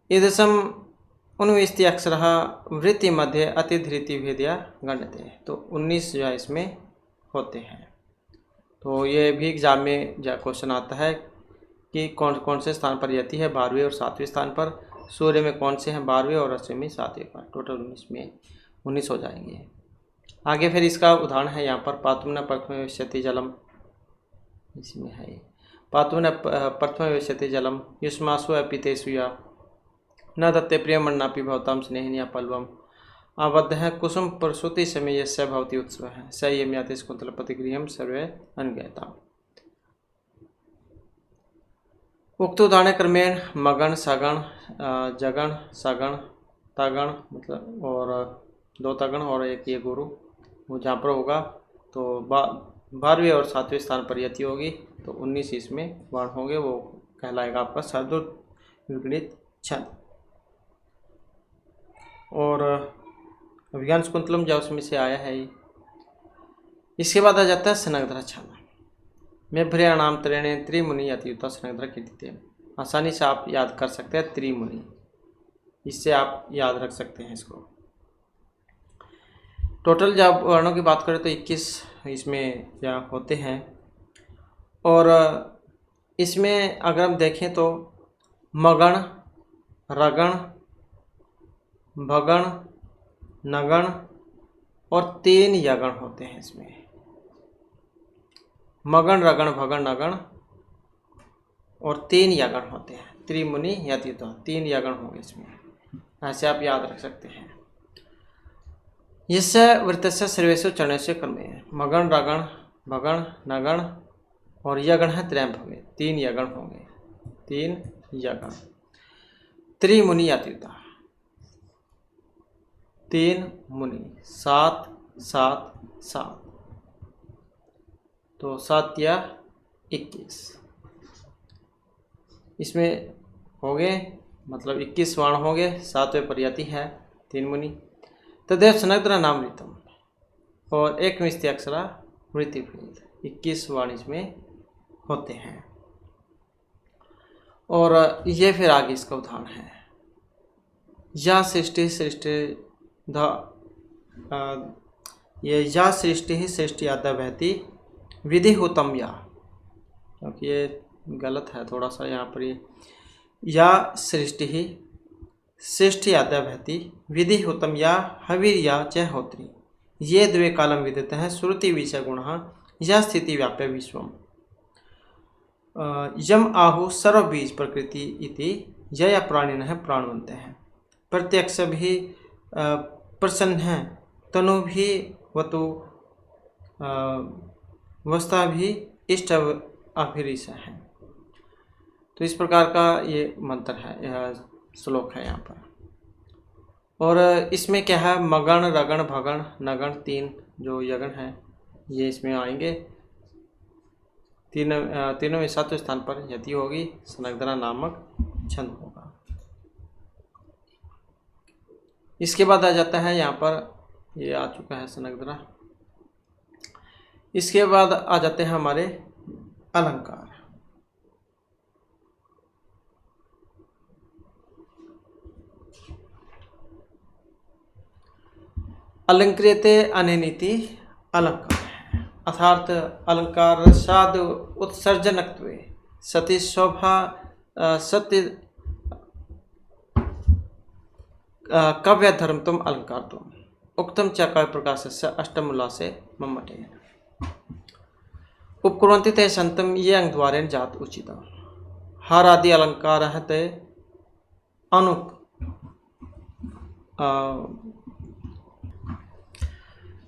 ईदृशम 19 अक्षरः वृत्ति मध्य अतिधृति भेदया गण्यते। तो 19 जो है इसमें होते हैं। तो ये भी एग्जाम में जो क्वेश्चन आता है कि कौन कौन से स्थान पर यति है 12वें और 7वें स्थान पर, सूर्य में कौन से हैं 12वें और अश्वई में 7वें पर। टोटल 19 में 19 हो जाएंगे। आगे फिर इसका उदाहरण है यहाँ पर पातुम न प्रथम विश्यति जलम, इसमें है पातुम न प्रथम विश्यति जलम युष्मासु अपितेषु या न दत्ते प्रियमन्नापि भवतां स्नेहिन्या पल्वम आबद्ध है कुसुम प्रसूति समय यस्य भवति उत्सव है स ये म्याति शकुंतलपति गृहम सर्वे अनगयता। उक्त उदाहरण क्रमेण मगण सगण जगण सगण तगण मतलब और 2 तगण और 1 ये गुरु, वो जहाँ पर होगा तो 12वें और 7वें स्थान पर यति होगी। तो 19 इसमें वर्ण होंगे, वो कहलाएगा आपका शार्दूल विक्रीडित छंद। और अभिज्ञान शकुंतलम जो उसमें से आया है ये। इसके बाद आ जाता है सनग्धर छंद। में भ्रियाणाम त्रेणे त्रिमुनि अतियुता सनग्धर कीर्तिते। आसानी से आप याद कर सकते हैं त्रिमुनि, इससे आप याद रख सकते हैं इसको। टोटल जब वर्णों की बात करें तो 21 इसमें क्या होते हैं। और इसमें अगर हम देखें तो मगण रगण भगण नगण और 3 यगण होते हैं इसमें। मगण रगण भगण नगण और 3 यगण होते हैं। त्रिमुनि यतियुता 3 यगण होंगे इसमें, ऐसे आप याद रख सकते हैं। यस्य वृत्तस्य सर्वेषु चरणेषु क्रमेण मगण रगण भगण नगण और यगण है त्रयं होंगे, 3 यगण होंगे, 3 यगण। त्रिमुनि यतियुता 3 मुनि, 7 7 7, तो 7 या 21, इसमें हो गए, मतलब 21 वाण हो गए। 7वें प्रजाति है 3 मुनि। तदेव सनग्धरा नाम ऋतम, और एक मिस्ती अक्षरा वृत्तिभेद, 21 वाण इसमें होते हैं। और ये फिर आगे इसका उदाहरण है, या सृष्टि सृष्टि ये या सृष्टि ही सृष्टि आद्या बहती विधि होतम या, क्योंकि ये गलत है थोड़ा सा यहाँ पर, ये या सृष्टि ही सृष्टि आद्या बहती विधि होतम या हवीर या च होत्री, ये द्वे कालम विदिते हैं श्रुति विषय गुण या स्थिति व्याप्य विश्वम। यम आहु सर्व बीज प्रकृति इति यया प्राणिन है प्राणवंत हैं, प्रत्यक्ष भी प्रसन्न है, तनु भी वतु वस्ता भी इष्ट अभिरीश है। तो इस प्रकार का ये मंत्र है, यह श्लोक है यहाँ पर। और इसमें क्या है, मगण रगण भगण नगण 3 जो यगण हैं ये इसमें आएंगे। तीनों में 7वें स्थान पर यति होगी, सनग्धरा नामक छंद होगा। इसके बाद आ जाता है यहाँ पर, ये आ चुका है सनग्धरा। इसके बाद आ जाते हैं हमारे अलंकार। अलंकृते अनेनिति अलंकार है, अर्थात अलंकार साध उत्सर्जनत्वे सती शोभा सत्य काव्य धर्म तुम अलंकार तुम उक्तम च काव्य प्रकाश से अष्टम उल्लासे मम्मटे उपकुर्वन्ति ते संतम ये अंग द्वारेण जात उचितम। हार आदि अलंकार है ते अनुक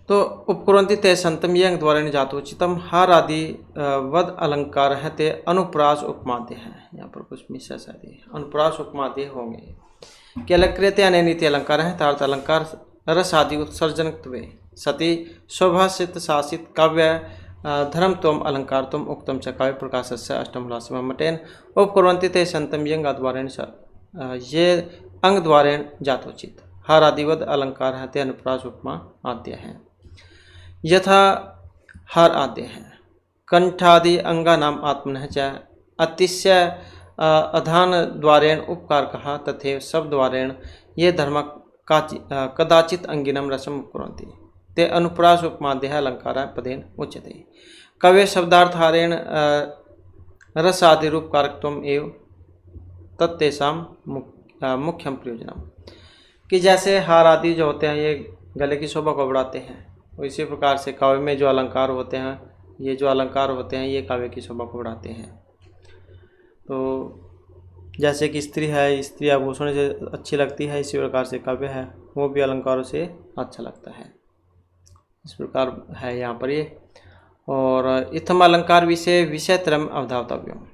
तो उपकुर्वन्ति ते संतम ये अंग द्वारेण जात उचितम। हार आदि वद अलंकार है ते अनुप्रास उपमाद्य है, यहाँ पर कुछ मिसेस है, अनुप्रास उपमाद्य होंगे। कि अलंकृत अनेनिति अलंकार है, तार्थ अलंकार रस आदि उत्सर्जनत्वे सती शोभासित शासित काव्य धर्म तुम अलंकार तुम उक्तम च काव्य प्रकाश से अष्टम लास्य मटेन उपकुर्वन्ति ते संतम यंग द्वारेण ये अंग द्वारेण जातोचित। हर आदिवद अलंकार है ते अनुप्रास उपमा आद्य है, यथा हर आद्य है। कंठादि अंगा नाम आत्मन च अतिशय अधान द्वारेण उपकार कहा, तथैव सब द्वारेण ये धर्म कदाचित अंगिनम रसम उपकुर्वन्ति ते अनुप्रास उपमाद्य अलंकार पदेन उच्यते। कवे शब्दार्थारेण रस आदि रूप कारकत्वम एव तत्तेषाम मुख्यम प्रयोजनम। कि जैसे हार आदि जो होते हैं ये गले की शोभा को बढ़ाते हैं, इसी प्रकार से काव्य में जो अलंकार होते हैं, ये जो अलंकार होते हैं ये काव्य की शोभा को बढ़ाते हैं। तो जैसे कि स्त्री है, स्त्री आभूषण से अच्छी लगती है, इसी प्रकार से काव्य है वो भी अलंकारों से अच्छा लगता है, इस प्रकार है यहाँ पर ये। और इत्थम अलंकार विषय विषयत्रम अवधातव्यम।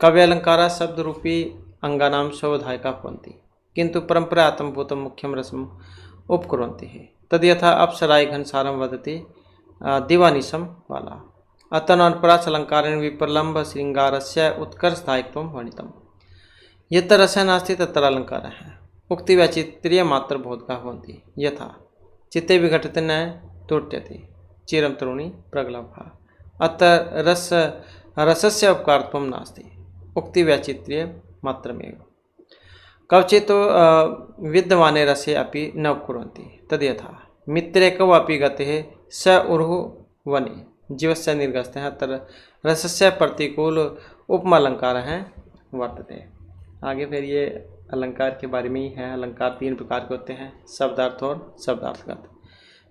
काव्य अलंकारा शब्द रूपी अंगानाम शोधायका भवन्ति किंतु परंपरा आत्मभूतम मुख्यम रसम उपकुर्वन्ति है। तद यथा अप्सराय घनसारम वदति दिवानिशम वाला अतन अनुप्रास अलंकारेण विप्रलम्ब श्रृंगारस्य उत्कर्षदायकत्वं वर्णितम्। यत्र रसः नास्ति तत्र अलंकारः उक्ति वैचित्र्य मात्र बोधका भवन्ति, यथा चित्ते विघटते न तुट्यते चिरम तरुणी प्रगल्भा अत्र रसस्य उपकारत्वं नास्ति उक्ति वैचित्र्य मात्रमेव। कवचित् विद्यमाने रसे अपि न उपकुर्वन्ति, तद् यथा मित्रे कौ अपि गतेः स उरुः वने जीवस्य निर्गस्तः अत्र रसस्य प्रतिकूल उपमालंकारः वर्तते। आगे फिर ये अलंकार के बारे में ही है। अलंकार 3 प्रकार के होते हैं, शब्दार्थ और शब्दार्थगत।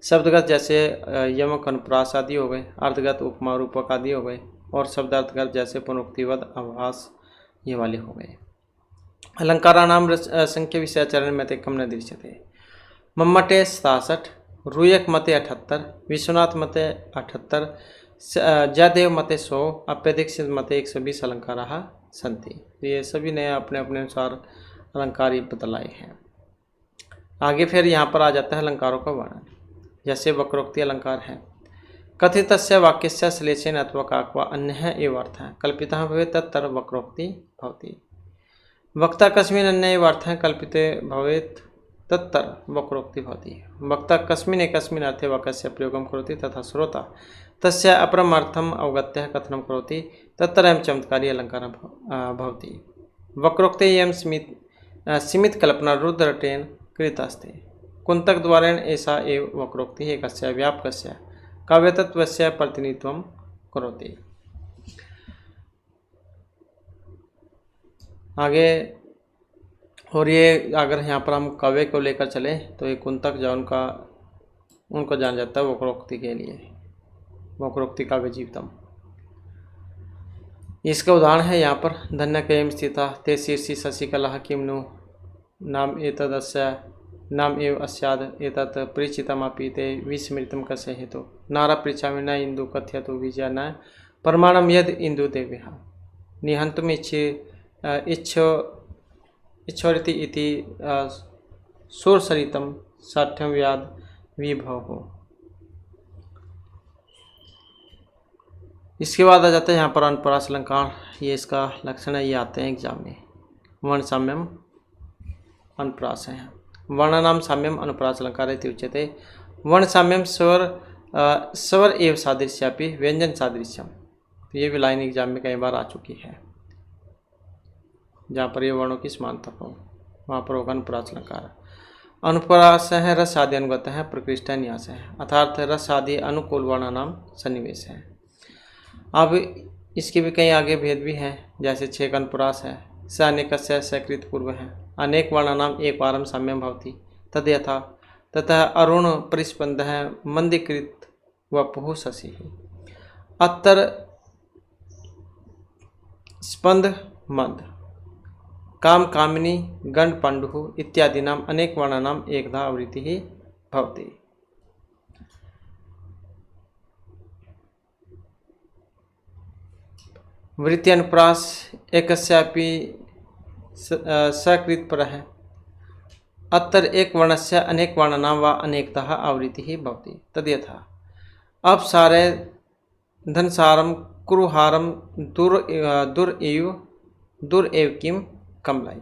शब्दगत जैसे यमक अनुप्रास आदि हो गए, अर्थगत उपमा रूपक आदि हो गए, और शब्दार्थगत जैसे पुनरुक्तिवद आभास ये वाले हो गए। अलंकाराणाम संख्या विषयाचरण में कम न दृश्यते। मम्मटे 67, रूयक मते 78, विश्वनाथ मते 78, जयदेव मते 100, अप्यदीक्षित मते 120 अलंकार सन्ति। ये सभी ने अपने अपने अनुसार अलंकार बतलाए हैं। आगे फिर यहाँ पर आ जाता है अलंकारों का वर्णन। जैसे वक्रोक्ति अलंकार है, कथितस्य वाक्यस्य श्लेषेण अथवा काक वा अन्यः एव अर्थः कल्पितः भवेत् तत्र वक्रोक्ति भवति। वक्ता कस्मिन् अन्ये एव अर्थः कल्पिते भवेत् तत्र वक्रोक्ति भवति। वक्ता कस्मिन् एकस्मिन् अर्थे वाक्यस्य प्रयोगं करोति तथा श्रोता तस्य अपरम् अर्थम् अवगत्य कथनं करोति तत्र अयं चमत्कारी अलङ्कारः भवति। वक्रोक्तेयं सीमित कल्पना रुद्रटेन कृता अस्ति। कुन्तकद्वारेण एषा एव वक्रोक्तिः एकस्य व्यापकस्य काव्यतत्त्वस्य प्रतिनिधित्वं करोति। आगे और ये अगर यहाँ पर हम काव्य को लेकर चले तो ये कुंतक जो उनको जाना जाता है वक्रोक्ति के लिए, वक्रोक्ति काव्य जीवितम। इसका उदाहरण है यहाँ पर, धन्य कयम स्थिता ते शीर्षि शशिकला किम नु नाम एतदस्य नाम एव अस्याद एतत् परिचितमपि ते विस्मृतं कस्य हेतु नारा पृच्छामि न इंदु कथयतु विजय न प्रमाणम यद इंदु देव्यः निहन्तुम इच्छोरिति इति सुरसरितं साठ्यं व्याद विभव। इसके बाद आ जाता है यहाँ पर अनुप्रास अलंकार। ये इसका लक्षण है, ये आते हैं एग्जाम में। वर्ण साम्यम अनुप्रास है। वर्णानाम साम्यम अनुप्रास अलंकार उच्यते। वर्ण साम्यम स्वर एव सादृश्यापि व्यंजन सादृश्यम। तो ये भी लाइन एग्जाम में कई बार आ चुकी है, जहाँ पर ये वर्णों की समानता हो वहाँ पर होगा अनुप्रास अलंकार। अनुप्रास है रस आदि अनुगत है, प्रकृष्ट न्यास है, अर्थात रस आदि अनुकूल वर्णानाम सन्निवेश है। अब इसके भी कई आगे भेद भी हैं, जैसे छेक अनुप्रास है, स अनेकस्य सकृत पूर्व है, अनेक वर्णानाम एक वारम साम्यम भवति तद यथा ततः अरुण परिस्पंद है मंदीकृत वपुः शशि। अत्तर स्पंद मंद काम कामिनी गंड पांडु इत्यादि नाम अनेक वर्णानाम एकधा आवृत्ति ही भवति। वृत्ति अनुप्रास एकस्यापि सकृत पर है। अत्तर एक वर्णस्य अनेक वर्णानाम वा अनेकतः आवृत्ति ही भवति तद्यथा। अब सारे धनसारम कुरुहारम दुर एव किम कमलाई।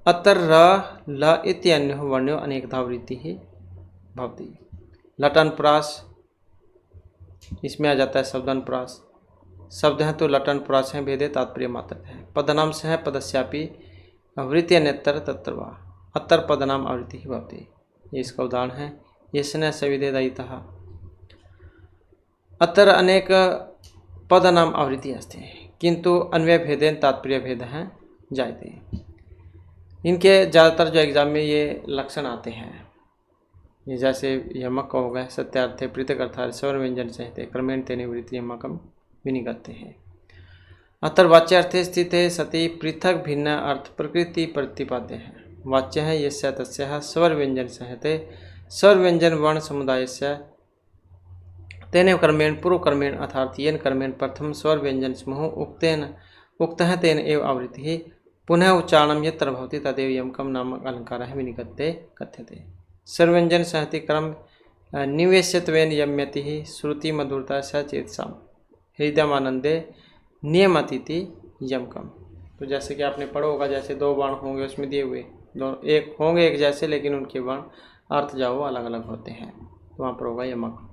अत्तर र ल इत्यन्यो वर्ण्यो अनेकधा आवृत्ति ही भवति। लट अनुप्रास, इसमें आ जाता है शब्द अनुप्रास। शब्द हैं तो लटन प्रास हैं, भेदे तात्पर्य मात्र है। पदनाम से है पदस्यापि वृत्ति अन्यतर तत्र वा अत्तर पदनाम आवृत्ति ही भवति। ये इसका उदाहरण है। यस्न सविधेदयितः अत्तर अनेक पदनाम आवृत्ति अस्ति किंतु अन्वय भेदेन तात्पर्य भेद हैं जायते। इनके ज़्यादातर जो एग्जाम में ये लक्षण आते हैं, ये जैसे यमक का हो गया सत्यार्थे पृथक अर्थात स्वर व्यंजन संहिते क्रमेण तेने वृत्ति यमकम विनिगते हैं। अतर वाच्य अर्थे स्थित है सती पृथक भिन्न अर्थ प्रकृति प्रतिपाद्य है। वाच्य है यस्य तस्य स्वर व्यंजन संहिते स्वर व्यंजन वर्ण समुदाय से तेन कर्मेण पूर्व कर्मेण अर्थात येन कर्मेण प्रथम स्वर व्यंजन समूह उक्त है तेन एव आवृत्ति ही पुनः उच्चारणम यत्र भवति तदेव यमकम नामक अलंकारः विनिगते कथ्यते। स्वर व्यंजन संहिते क्रम निवेश्यत्वेन यम्यति ही श्रुति मधुरता स चेतसाम हृदयमानंदे नियमतिथि यमकम। तो जैसे कि आपने पढ़ा होगा, जैसे दो वर्ण होंगे उसमें दिए हुए दोनों एक होंगे एक जैसे, लेकिन उनके वर्ण अर्थ जाओ अलग अलग होते हैं, तो वहाँ पर होगा यमक।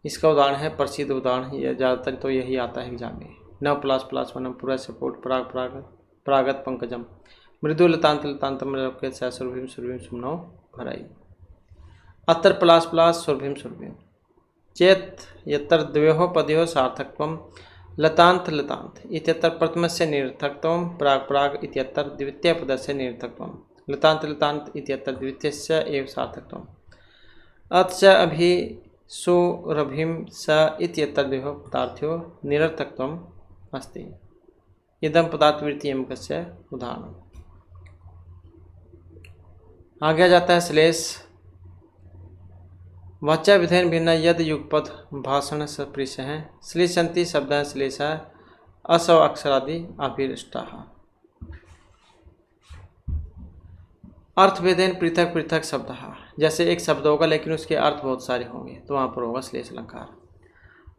इसका उदाहरण है, प्रसिद्ध उदाहरण ये ज़्यादातर तो यही आता है एग्जाम में। न प्लास प्लास वनम पूरा सपोर्ट प्रागत पंकजम मृदुलतांत लतांतम लोके सुरभिम सुरभिम सुमनो भराई। अत्तर प्लास प्लास सुरभिम सुरभिम चेत यत्र द्वयोः पदयोः सार्थकत्वं लतांत लतांत इत्यत्र प्रथमस्य निरर्थकत्वं प्राग प्राग इत्यत्र द्वितीय पदस्य निरर्थकत्वं लतांत लतांत इत्यत्र द्वितीयस्य एव सार्थकत्वं अथ च अभि सुरभिं स इत्यत्र द्वयोः पदार्थयोः निरर्थकत्वम् अस्ति। इदं पदार्थवृत्ति यमकस्य उदाहरणम्। आगे जाता है श्लेष। वाच्या विधेन भिन्न यद युगपद भाषण सपृश हैं श्लेषंति शब्द श्लेष असव अक्षरादि अभिष्टा। अर्थभेदेन पृथक पृथक शब्द, जैसे एक शब्द होगा लेकिन उसके अर्थ बहुत सारे होंगे तो वहाँ पर होगा श्लेष अलंकार।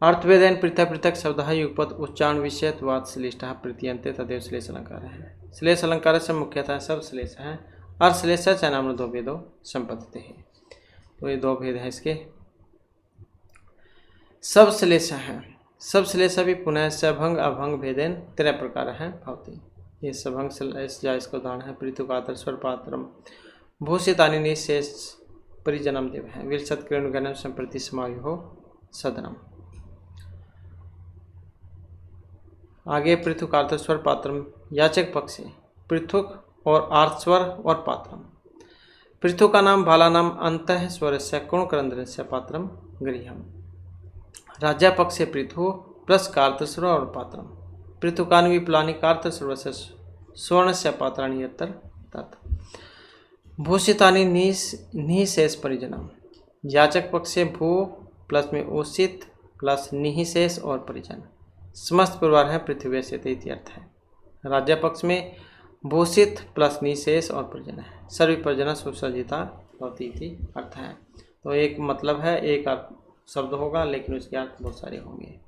अर्थभेदेन पृथक पृथक शब्द युगपत उच्चारण विषयत्वात् श्लेष्ठ प्रतीयन्ते तदेव श्लेष अलंकार है। श्लेष अलंकार से मुख्यतः सब श्लेष हैं। अर्थश्लेष च नाम दो भेदो संपत्ति है। तो ये दो भेद हैं इसके। सब श्लेष हैं। सब श्लेष भी पुनः सभंग अभंग भेदेन त्रय प्रकार हैं भवति। ये सभंग श्लेष जा इसका उदाहरण है। पृथुकातर स्वर पात्रम भूषितानि निशेष परिजनम देव है। विलसत किरणगणम संप्रति समायुहो सदनम। आगे पृथुकार्थ स्वर पात्रम याचक पक्ष से पृथुक और आर्थ और पात्रम। पृथुक का नाम बाला नाम अंतः स्वर से कोणकरंद्र से पात्रम गृहम। राज्य पक्ष से पृथु प्लस कार्तस्वर और पात्रम। पृथुकान विप्लानी कार्तस्वर से स्वर्ण से पात्राणी यत्तर तत्। भूषितानि निशेष परिजनम। याचक पक्ष से भू प्लस में उषित प्लस निशेष और परिजन। समस्त परिवार है पृथ्वी से अर्थ है। राज्य पक्ष में भूषित प्लस निशेष और परिजन है। सर्व परिजन सुसज्जिता भवति इति अर्थ है। तो एक मतलब है, एक शब्द होगा लेकिन उसके अर्थ बहुत सारे होंगे।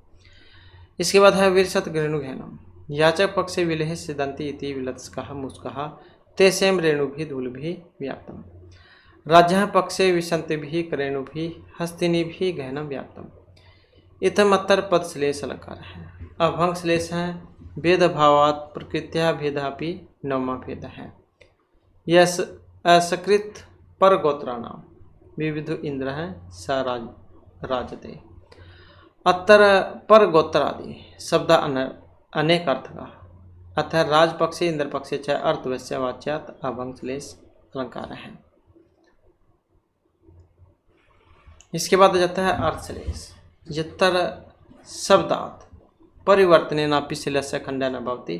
इसके बाद है विलसत गृणुघैनम। याचक पक्ष से विलेह सिदंती इति विलत्स्कः मुस्कः तेसेम रेणुभिः धूलभिः व्याप्तम। राज्य पक्ष से विसंतिभिः करेणुभिः हस्तिनिभिः गहनम व्याप्तम। इतमत्तर पद श्लेष अलंकार है। अभंग श्लेष है। भेद भावात् प्रकृत्या भेदापि नवमा भेद है। यह असकृत पर गोत्राणाम विविध इंद्र है स राजते। अत्तर पर गोत्र आदि शब्द अनेक अर्थ का। अतः राज पक्षे इंद्र पक्षे च अर्थवश्य वाच्यात अभंग श्लेष अलंकार है। इसके बाद जाता है अर्थ श्लेष। यत्तर शब्दात् परिवर्तने नापि श्लेषस्य खंडन भवति।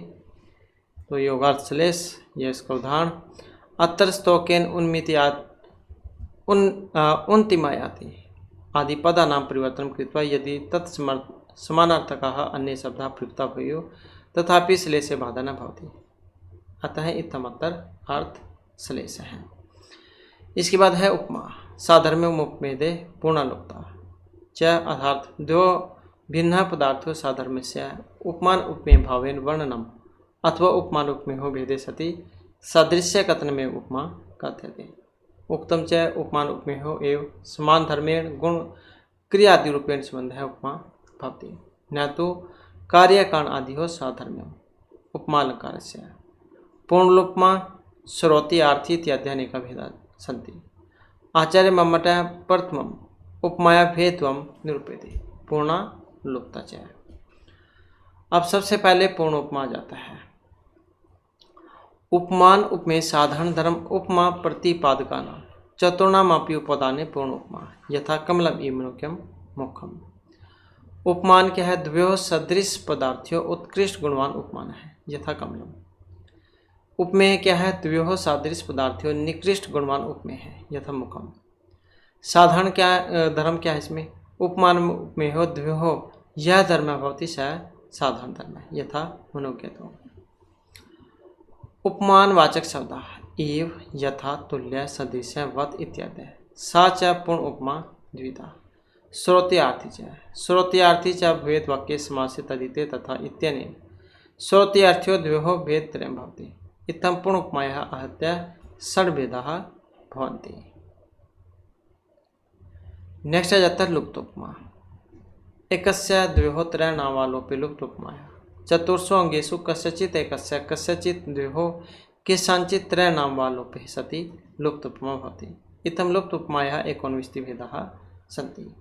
तो योगार्थ श्लेष ये इसका उदाहरण। अत्र स्तोकेन उन्मित्यात् उन्तिमायाति आदि पदानां परिवर्तनं कृत्वा यदि तत्समानार्थकाः अन्ये शब्दाः प्रयुक्ता भूयुः तथापि श्लेषे बाधा न भवति। अतः इत्थमत्तर अर्थ श्लेष है। इसके बाद है उपमा। साधर्म्यम उपमेदे पूर्णालुप्ता च अर्थात दो भिन्न पदार्थों साधर्म्यस्य उपमान उपमेय भावेन वर्णनम अथवा उपमान उपमेयो भेदे सति सादृश्य कथन में उपमा कथ्यते। उक्तम च उपमान उपमेयो एव समान धर्मेण गुण क्रियादि रूपेण संबंध है उपमा भवति। न तो कार्य कारण आदि हो साधर्म्यम उपमालंकार से। पूर्णोपमा श्रोति आर्थी इत्यादि अनेक भेदा सन्ति। आचार्य मम्मट प्रथमम उपमाया भेदत्वम निरूपयति पूर्णा लुप्ता च। अब सबसे पहले पूर्ण उपमा जाता है। उपमान उपमेय साधारण धर्म उपमा प्रतिपादका नाम चतुर्णामापि उपदाने पूर्ण उपमा यथा कमलम इमनुक्यम मुखम। उपमान क्या है? द्वयो सदृश पदार्थों उत्कृष्ट गुणवान उपमान है यथा कमलम। उपमेय क्या है? द्वयो सादृश पदार्थों निकृष्ट गुणवान उपमेय है यथा मुखम। साधारण क्या धर्म क्या है इसमें? उपमान उपमेय हो द्वयो यह धर्म भवति स साधारण धर्म है यथा मनोज्ञतो। उपमान वाचक शब्द एव यथा तुल्य सदृश वत इत्यादि। सा च पूर्ण उपमा द्विधा। श्रोत्यार्थी च श्रोत्यार्थी च भेद वाक्य समासे तदिते तथा इत्यनेन श्रोत्यार्थियो द्वयो भेद त्रयं भवति। इत्थं पूर्ण उपमायाः आहत्य षड्भेदाः भवन्ति। नेक्स्ट आ जाता है लुप्त उपमा। एकस्य द्वयोः त्रयः नामालोपे लुप्त उपमायाः। चतुर्षु अंगेषु कस्यचित् एकस्य कस्यचित् द्वयोः केषाञ्चित् त्रयः नामालोपे सति लुप्त उपमा भवति। इत्थं लुप्त उपमायाः एकोनविंशति भेदाः सन्ति।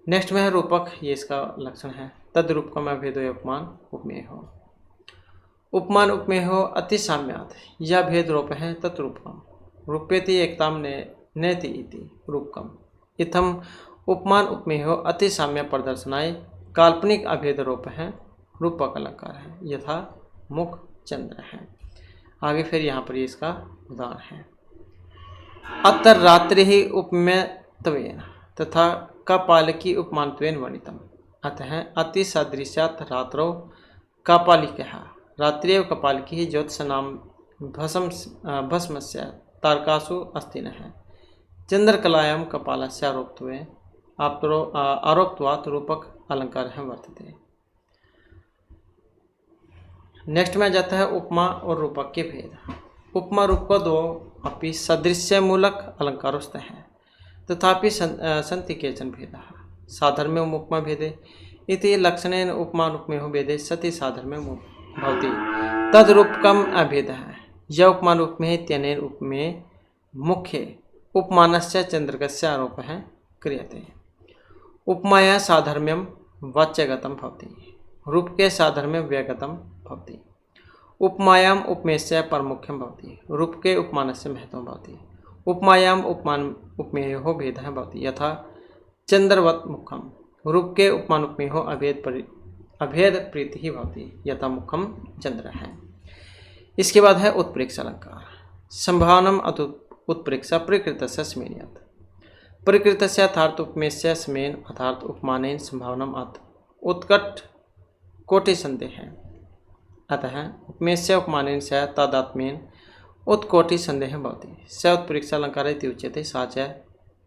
नेक्स्ट में है रूपक। ये इसका लक्षण है। तद रूपकम भेदो उपमान उपमेय हो। उपमान उपमेय हो अति साम्यात् यह भेद रूप है तत्रूपकम। रूप्यति एकताम नेति इति रूपकम। इत्थम उपमान उपमेय हो अति साम्य प्रदर्शनाय काल्पनिक अभेद रूप है रूपक अलंकार है यथा मुख चंद्र है। आगे फिर यहाँ पर इसका उदाहरण है। अत्र रात्रि ही उपमेयत्वेन तथा कपालिकी उपमानत्वेन वर्णितम। अतः अति सदृशात् रात्रौ कपालिकः रात्रिव कपालिकी ज्योतिषनाम भस्मस्य तारकासु अस्तिनः चंद्रकलायां कपालस्य आरोक्त्वात् रूपक अलंकारः वर्तते। नेक्स्ट में जाता है उपमा और रूपक के भेद। उपमा रूपक दो अपि सदृश्य मूलक अलंकारों हैं तथापि सन्ति केचन भेदाः साधर्म्यम् उपमा भेदे इति लक्षणेन उपमानुपमेयो भेदे सति साधर्म्यम् भवति तद्रूपकम् अभेदः य उपमानुपमेः इत्यनेन उपमे मुख्ये उपमानस्य चंद्रकस्य आरोपः क्रियते। उपमाया साधर्म्यं वाच्यगतं भवति रूपके साधर्म्यं व्यगतं भवति। उपमायाम् उपमेयस्य परमुख्यं भवति रूपके उपमानस्य महत्वं भवति। उपमायाम् उपमेयोः भेदः भवति यथा चंद्रवत् मुखम रूपके उपमानुपमेयोः अभेद प्रीतिः भवति यथा मुखम चंद्र है। इसके बाद है उत्प्रेक्ष अलंकार। संभावनम उत्प्रेक्षा प्रकृतस्य स्मेयात् प्रकृतस्य अर्थात उपमेयस्य स्मेन अर्थात उपमानेन संभावनम उत्कट कोटि संदेह है अतः उपमेयस्य उपमानेन च तदात्मेन उत्कोटि संदेह भवति स उत्प्रेक्ष अलंकार इति उच्यते सा च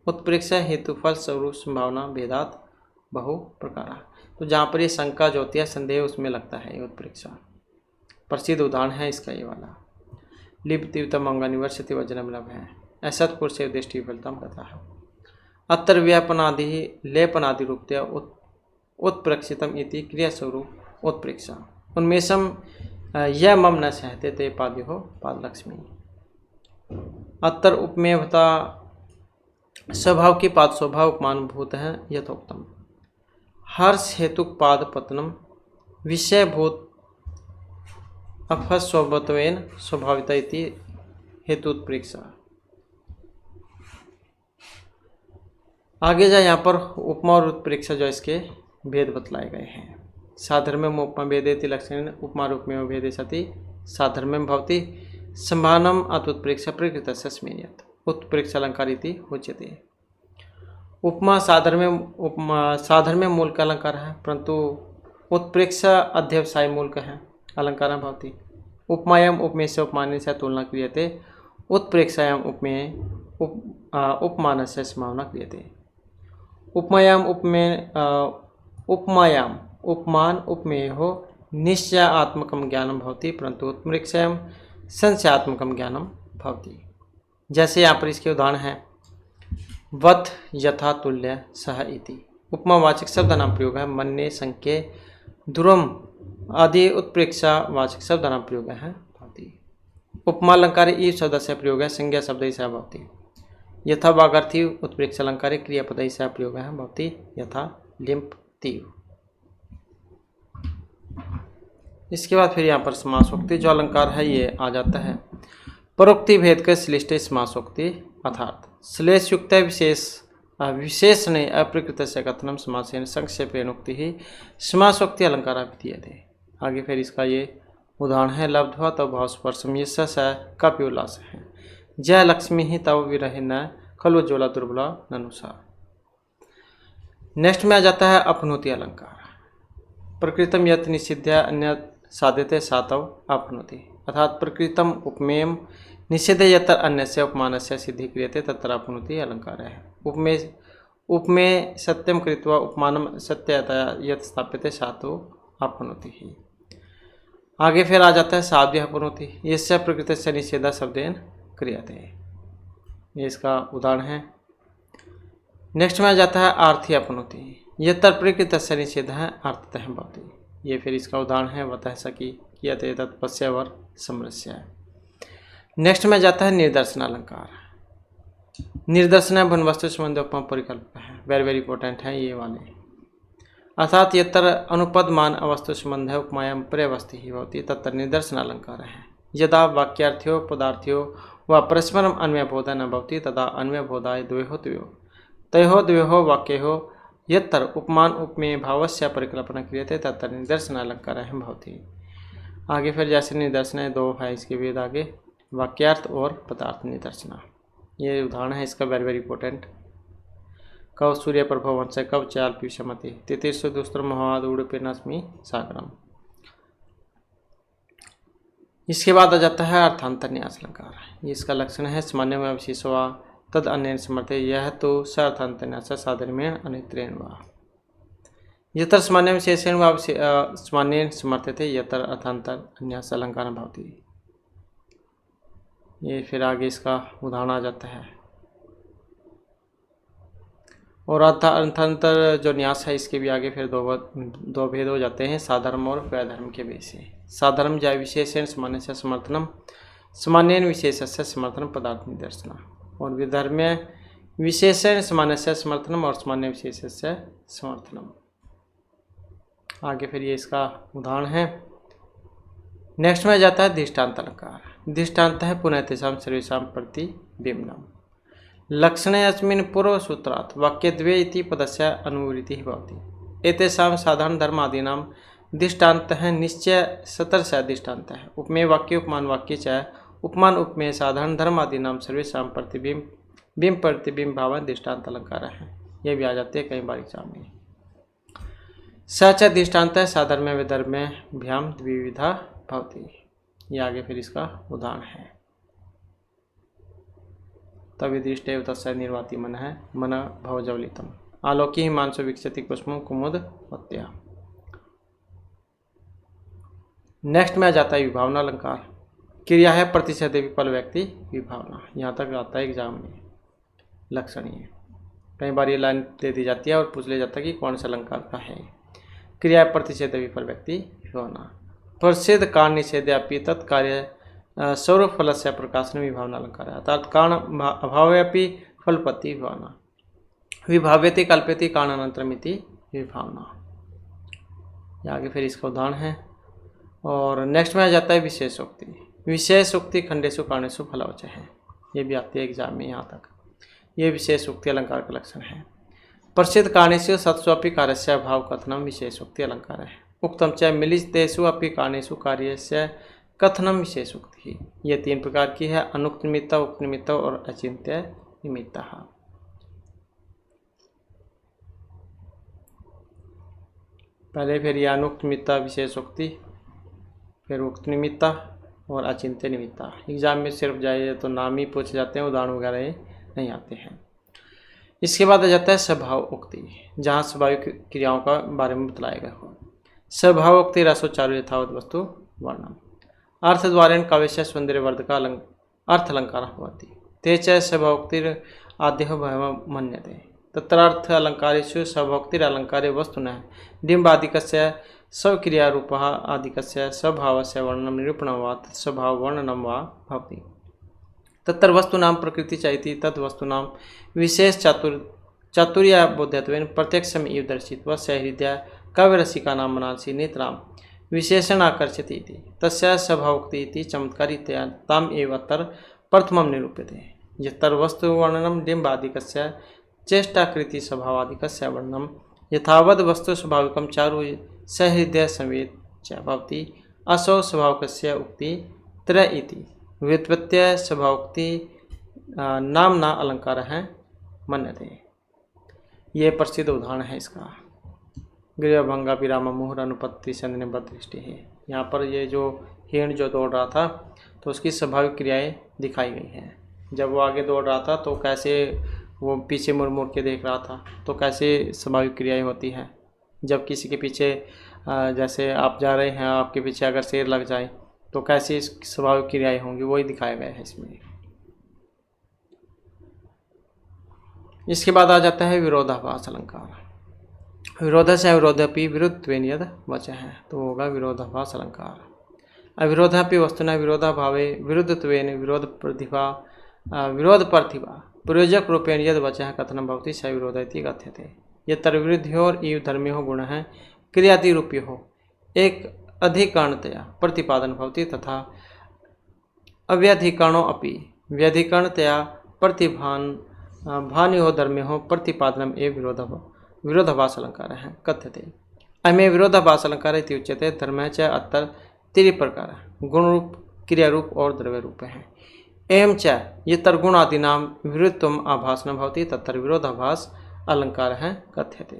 उत्प्रेक्षा हेतुफल स्वरूप संभावना भेदात बहु प्रकार। तो जहाँ पर ये शंका जो होती है संदेह उसमें लगता है ये उत्प्रेक्षा। प्रसिद्ध उदाहरण है इसका ये वाला लिप्तिवतम अंगानिवर्षति वजनम लभ है असत पुरुषे दृष्टि फलतम कथा है अत्र व्यापनादि लेपनादि रूपतया उत्प्रेक्षितम इति क्रिया स्वरूप उत्प्रेक्षा उन्मेषम यह मम न सहते ते पाद्यो पादलक्ष्मी। अत्र उपमेयता स्वभाव की पाद स्वभाव उपमान भूत है यथोक्तम हर्ष हेतुक पाद पतनम विषय भूत अफस्वत्वेन स्वभाविता इति हेतु उत्प्रेक्षा। आगे जाए यहाँ पर उपमा और उत्प्रेक्षा जो इसके भेद बतलाए गए हैं। साधर्म्यम उपमा भेदेति लक्षणेन उपमा रूपमेव भेदे सति साधर्म्यम भवति संभावनम उत्प्रेक्षा प्रकृतस्य स्मेयात् उत्प्रेक्षा अलंकार इति उच्यते। उपमा साधर्म्य मूल का अलंकार है परंतु उत्प्रेक्षा अध्यवसाय मूल का है अलंकार भवति। उपमायाम उपमेयस्य उपमानस्य तुलना क्रियते उत्प्रेक्षायाम उपमानस्य संभावना क्रियते। उपमायाम उपमान उपमेयो निश्चयात्मकं ज्ञानं भवति परंतु उत्प्रेक्षायाम संशयात्मकं ज्ञानं भवति। जैसे यहाँ पर इसके उदाहरण है वत यथा तुल्य सह इति उपमावाचक शब्द नाम प्रयोग है मन्ये संख्ये ध्रुवम आदि उत्प्रेक्षा वाचक शब्द नाम प्रयोग है भवति। उपमा अलंकार ई शब्द से प्रयोग है संज्ञा शब्द से भवति यथा वागर्थी उत्प्रेक्षा अलंकार क्रियापद से प्रयोग है भवति यथा लिंप तीव। इसके बाद फिर यहाँ पर समासोक्ति जो अलंकार है ये आ जाता है। परोक्ति भेद के श्लिष्टे समासोक्ति अर्थात श्लेष युक्त विशेषण अप्रकृत से कथनम समासेन संक्षेपेण उक्ति ही समासोक्ति अलंकार विधीयते। आगे फिर इसका ये उदाहरण है लब्ध्वा तव भावस्पर्शम यश कप्योल्लास है जय लक्ष्मी ही तव विरह न खलु ज्वला दुर्बला ननुसा। नेक्स्ट में आ जाता है अपनोति अलंकार। प्रकृतम यत् निषिध्य अन्य साध्यते सातव अपनोति अर्थात प्रकृतम उपमेयम निषेधे यत्र अन्यस्य उपमानस्य सिद्धि क्रियते तत्र अपनोति अलंकार है। उपमेय सत्यम कृत्वा उपमानम सत्यतया यत् स्थाप्यते सातो अपनोति ही। आगे फिर आ जाता है साध्य अपनोति यस्य प्रकृतस्य निषेधा शब्देन क्रियते ये इसका उदाहरण है। नेक्स्ट में आ जाता है आर्थी अपनोति यत्र प्रकृतस्य निषेधः अर्थतः भवति ये फिर इसका उदाहरण है वतः सकी कियते तत्पस्य वर समरस्य। नेक्स्ट में जाता है निर्दर्शन अलंकार। निर्दर्शन वन वस्तु संबंध उपमा परिकल्प है वेरी इंपॉर्टेंट है ये वाले अर्थात यत्र अनुपदमान अवस्तु संबंध है उपमायां पर्यवस्थि ही होती तत्र निर्दर्शन अलंकार है। यदा वाक्यार्थ्यो पदार्थ्यो व परस्परम अन्वयबोधः न भवति तदा अन्वयबोधाय तयोः द्वयोः वाक्योः यत्र उपमान उपमेय भावस्य परिकल्पना क्रियते तत्र निर्दर्शन अलंकार भवति। आगे फिर जैसे निदर्शन दो है इसके वेद आगे वाक्यार्थ और पदार्थ निदर्शना ये उदाहरण है इसका वेरी इंपॉर्टेंट। कव सूर्य प्रभव वंश कव चाल पीछमति तिथिर्ष दुस्त्र महाद उड़ुपेनास्मि सागरम। इसके बाद आ जाता है अर्थांतर न्यास अलंकार। इसका लक्षण है सामान्य में अवशेषो वा तद अन्य समर्थे यह तो स अर्थांतर न्यास साधर्म्येण अनित्रेण वा। यतर सामान्य विशेषण वा सामान्य समर्थते यतर अर्थांतर न्यास अलंकार भवति। ये फिर आगे इसका उदाहरण आ जाता है। और अर्थांतर जो न्यास है इसके भी आगे फिर दो भेद हो जाते हैं, साधर्म और वैधर्म के भेद से। साधर्म जय विशेषण सामान्य से समर्थनम, सामान्य विशेष से समर्थन पदार्थ निदर्शना। और विधर्म विशेषण सामान्य से समर्थनम और सामान्य विशेष से समर्थनम। आगे फिर ये इसका उदाहरण है। नेक्स्ट में जाता है दृष्टांत अलंकार। दृष्टांत है पुनः तेषां सर्वेषां प्रतिबिंबनम। लक्षणे अस्मिन् पूर्वसूत्रात् वाक्यद्वये इति पदस्य अनुवृत्तिः भवति। एतेषां साधारणधर्मादीनां दृष्टान्तः निश्चय सतरस्य दृष्टान्तः उपमेय वाक्य उपमान वाक्य च उपमान उपमेय साधारणधर्मादीनां सर्वेषां प्रतिबिंब प्रतिबिंब भावान् दृष्टान्त अलंकार है। ये भी आ जाते हैं कई बार एग्जाम में। सच दृष्टान्त साधर्म्य विधर्म्याभ्याम द्विविधा भवति। ये आगे फिर इसका उदाहरण है। तभी दृष्टे तस्य निर्वाति मन है मन भवजवलितम आलोकी हिमांशु विक्षति कुसुम कुमुद पत्या। नेक्स्ट में आ जाता है विभावना अलंकार। क्रिया है प्रतिषेध विफल व्यक्ति विभावना। यहाँ तक आता है एग्जाम में लक्षणीय। कई बार ये लाइन दे दी जाती है और पूछ लिया जाता है कि कौन सा अलंकार का है। क्रिया प्रतिषेध विफल व्यक्ति विभावना। प्रसिद्ध कारण निषेध्यापि तत्कार्य स्वरूप फल से प्रकाशन विभावना अलंकार है। अर्थात कारण अभाव्यापि फलपति विभावना। विभाव्यति कल्प्यति कारणानंतरमिति विभावना। आगे फिर इसका उदाहरण है। और नेक्स्ट में आ जाता है विशेषोक्ति। विशेषोक्ति खंडेशु कारणेशु फलवचय है। ये भी आती है एग्जाम में यहाँ तक। ये विशेषोक्ति अलंकार का लक्षण है। प्रसिद्ध कारणेषु सत्स्वपि कार्यस्य अभाव कथनम विशेषोक्ति अलंकार है। उक्तम च मिलितेषु अपि कारणेषु कार्यस्य कथनम विशेषोक्ति। ये तीन प्रकार की है, अनुक्त निमित्त, उक्त निमित्त और अचिंत्य निमित्त। पहले फिर ये अनुक्त निमित्त विशेषोक्ति, फिर उक्त निमित्त और अचिंत्य निमित्त। एग्जाम में सिर्फ जाइए तो नाम ही पूछे जाते हैं, उदाहरण वगैरह नहीं आते हैं। इसके बाद आ जाता है स्वभावोक्ति, जहाँ स्वाभाविक क्रियाओं का बारे में बताया गया हो। स्वभावोक्ति रसोचारु यथावत वस्तु वर्णन। अर्थद्वारेण काव्यस्य सौन्दर्यवर्धक अर्थ अलंकार भवति। ते च स्वभावोक्तिर आद्यः भयं मन्यते। तत्रार्थ अलंकारेषु स्वभावोक्तिरलंकारे वस्तुनः डिम्बादिकस्य स्वक्रियारूपः आदिकस्य स्वभावस्य वर्णनं निरूपणं वा तत्स्वभाव वर्णनं वा भवति। तत्र वस्तूनां प्रकृति च इति तद्वस्तूनां विशेष चातुर्य बोध्यत्वेन प्रत्यक्षम् इव दर्शित्वा सहृदय काव्यरसिकानां मनांसि नेत्रां विशेषण आकर्षति इति तस्य स्वभावोक्ति इति चमत्कारितया ताम् एव अत्र प्रथमं निरूप्यते। यत्र वस्तुवर्णनं डिम्बादिकस्य चेष्टाकृति स्वभावादिकस्य वर्णनं यथावद् वस्तु स्वाभाविकं चारु सहृदय संवेद च भवति। असौ स्वभावकस्य उक्ति त्रय इति व्युत्पत्त्या स्वभावोक्ति नामना अलंकार है मन्यते। ये प्रसिद्ध उदाहरण है इसका। गृहभंगा विराम मुहूर्त अनुपत्ति संधि दृष्टि है। यहाँ पर ये जो हिरण जो दौड़ रहा था तो उसकी स्वाभाविक क्रियाएं दिखाई गई हैं। जब वो आगे दौड़ रहा था तो कैसे वो पीछे मुड़ मुड़ के देख रहा था, तो कैसे स्वाभाविक क्रियाएं होती हैं। जब किसी के पीछे जैसे आप जा रहे हैं, आपके पीछे अगर शेर लग जाए तो कैसी स्वाभाविक क्रियाएं होंगी, वही दिखाया गया है इसमें। इसके बाद आ जाता है विरोधाभास अलंकार। विरोध से अविरोधपि विरुद्धत्वेन यद वचः है तो होगा विरोधाभास अलंकार। अविरोधापि वस्तुना विरोधाभावे विरुद्धत्वेन विरोध प्रतिभा प्रयोजक रूपेण यद वचः कथनं भवति स विरोध इति कथ्यते। यत्र विरुद्धयोर इव धर्मयोः गुणः क्रियादि रूपयोः एक अधिकरणतया प्रतिपादन भवति तथा अव्यधिकरणो अपि व्यधिकरणतया प्रतिभान्योः धर्मयोः प्रतिपादनम् एव विरोधाभास अलंकार है कथ्यते। अमे विरोधाभास अलंकार इति उच्यते। धर्म च अत्र त्रि प्रकार गुण रूप, क्रिया रूप और द्रव्य रूप है। एवं च यत्र गुणादीनां विरुद्धत्वम् आभासनं भवति तत्र विरोधाभास अलंकार है कथ्यते।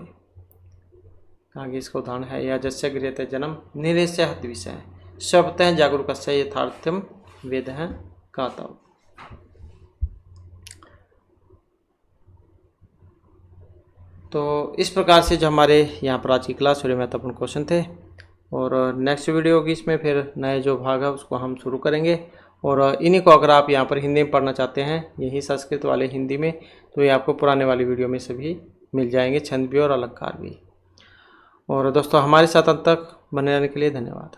आगे इसका उदाहरण है। या जस्य गृह्यते जन्म निरेश्य हत विषय स्वतः जागरूकस्य यथार्थम वेदः गातव्य। तो इस प्रकार से जो हमारे यहाँ पर आज की क्लास थोड़े महत्वपूर्ण क्वेश्चन थे, और नेक्स्ट वीडियो होगी इसमें फिर नए जो भाग है उसको हम शुरू करेंगे। और इन्हीं को अगर आप यहाँ पर हिंदी में पढ़ना चाहते हैं, यही संस्कृत वाले हिंदी में, तो ये आपको पुराने वाली वीडियो में सभी मिल जाएंगे, छंद भी और अलंकार भी। और दोस्तों हमारे साथ अंत तक बने रहने के लिए धन्यवाद।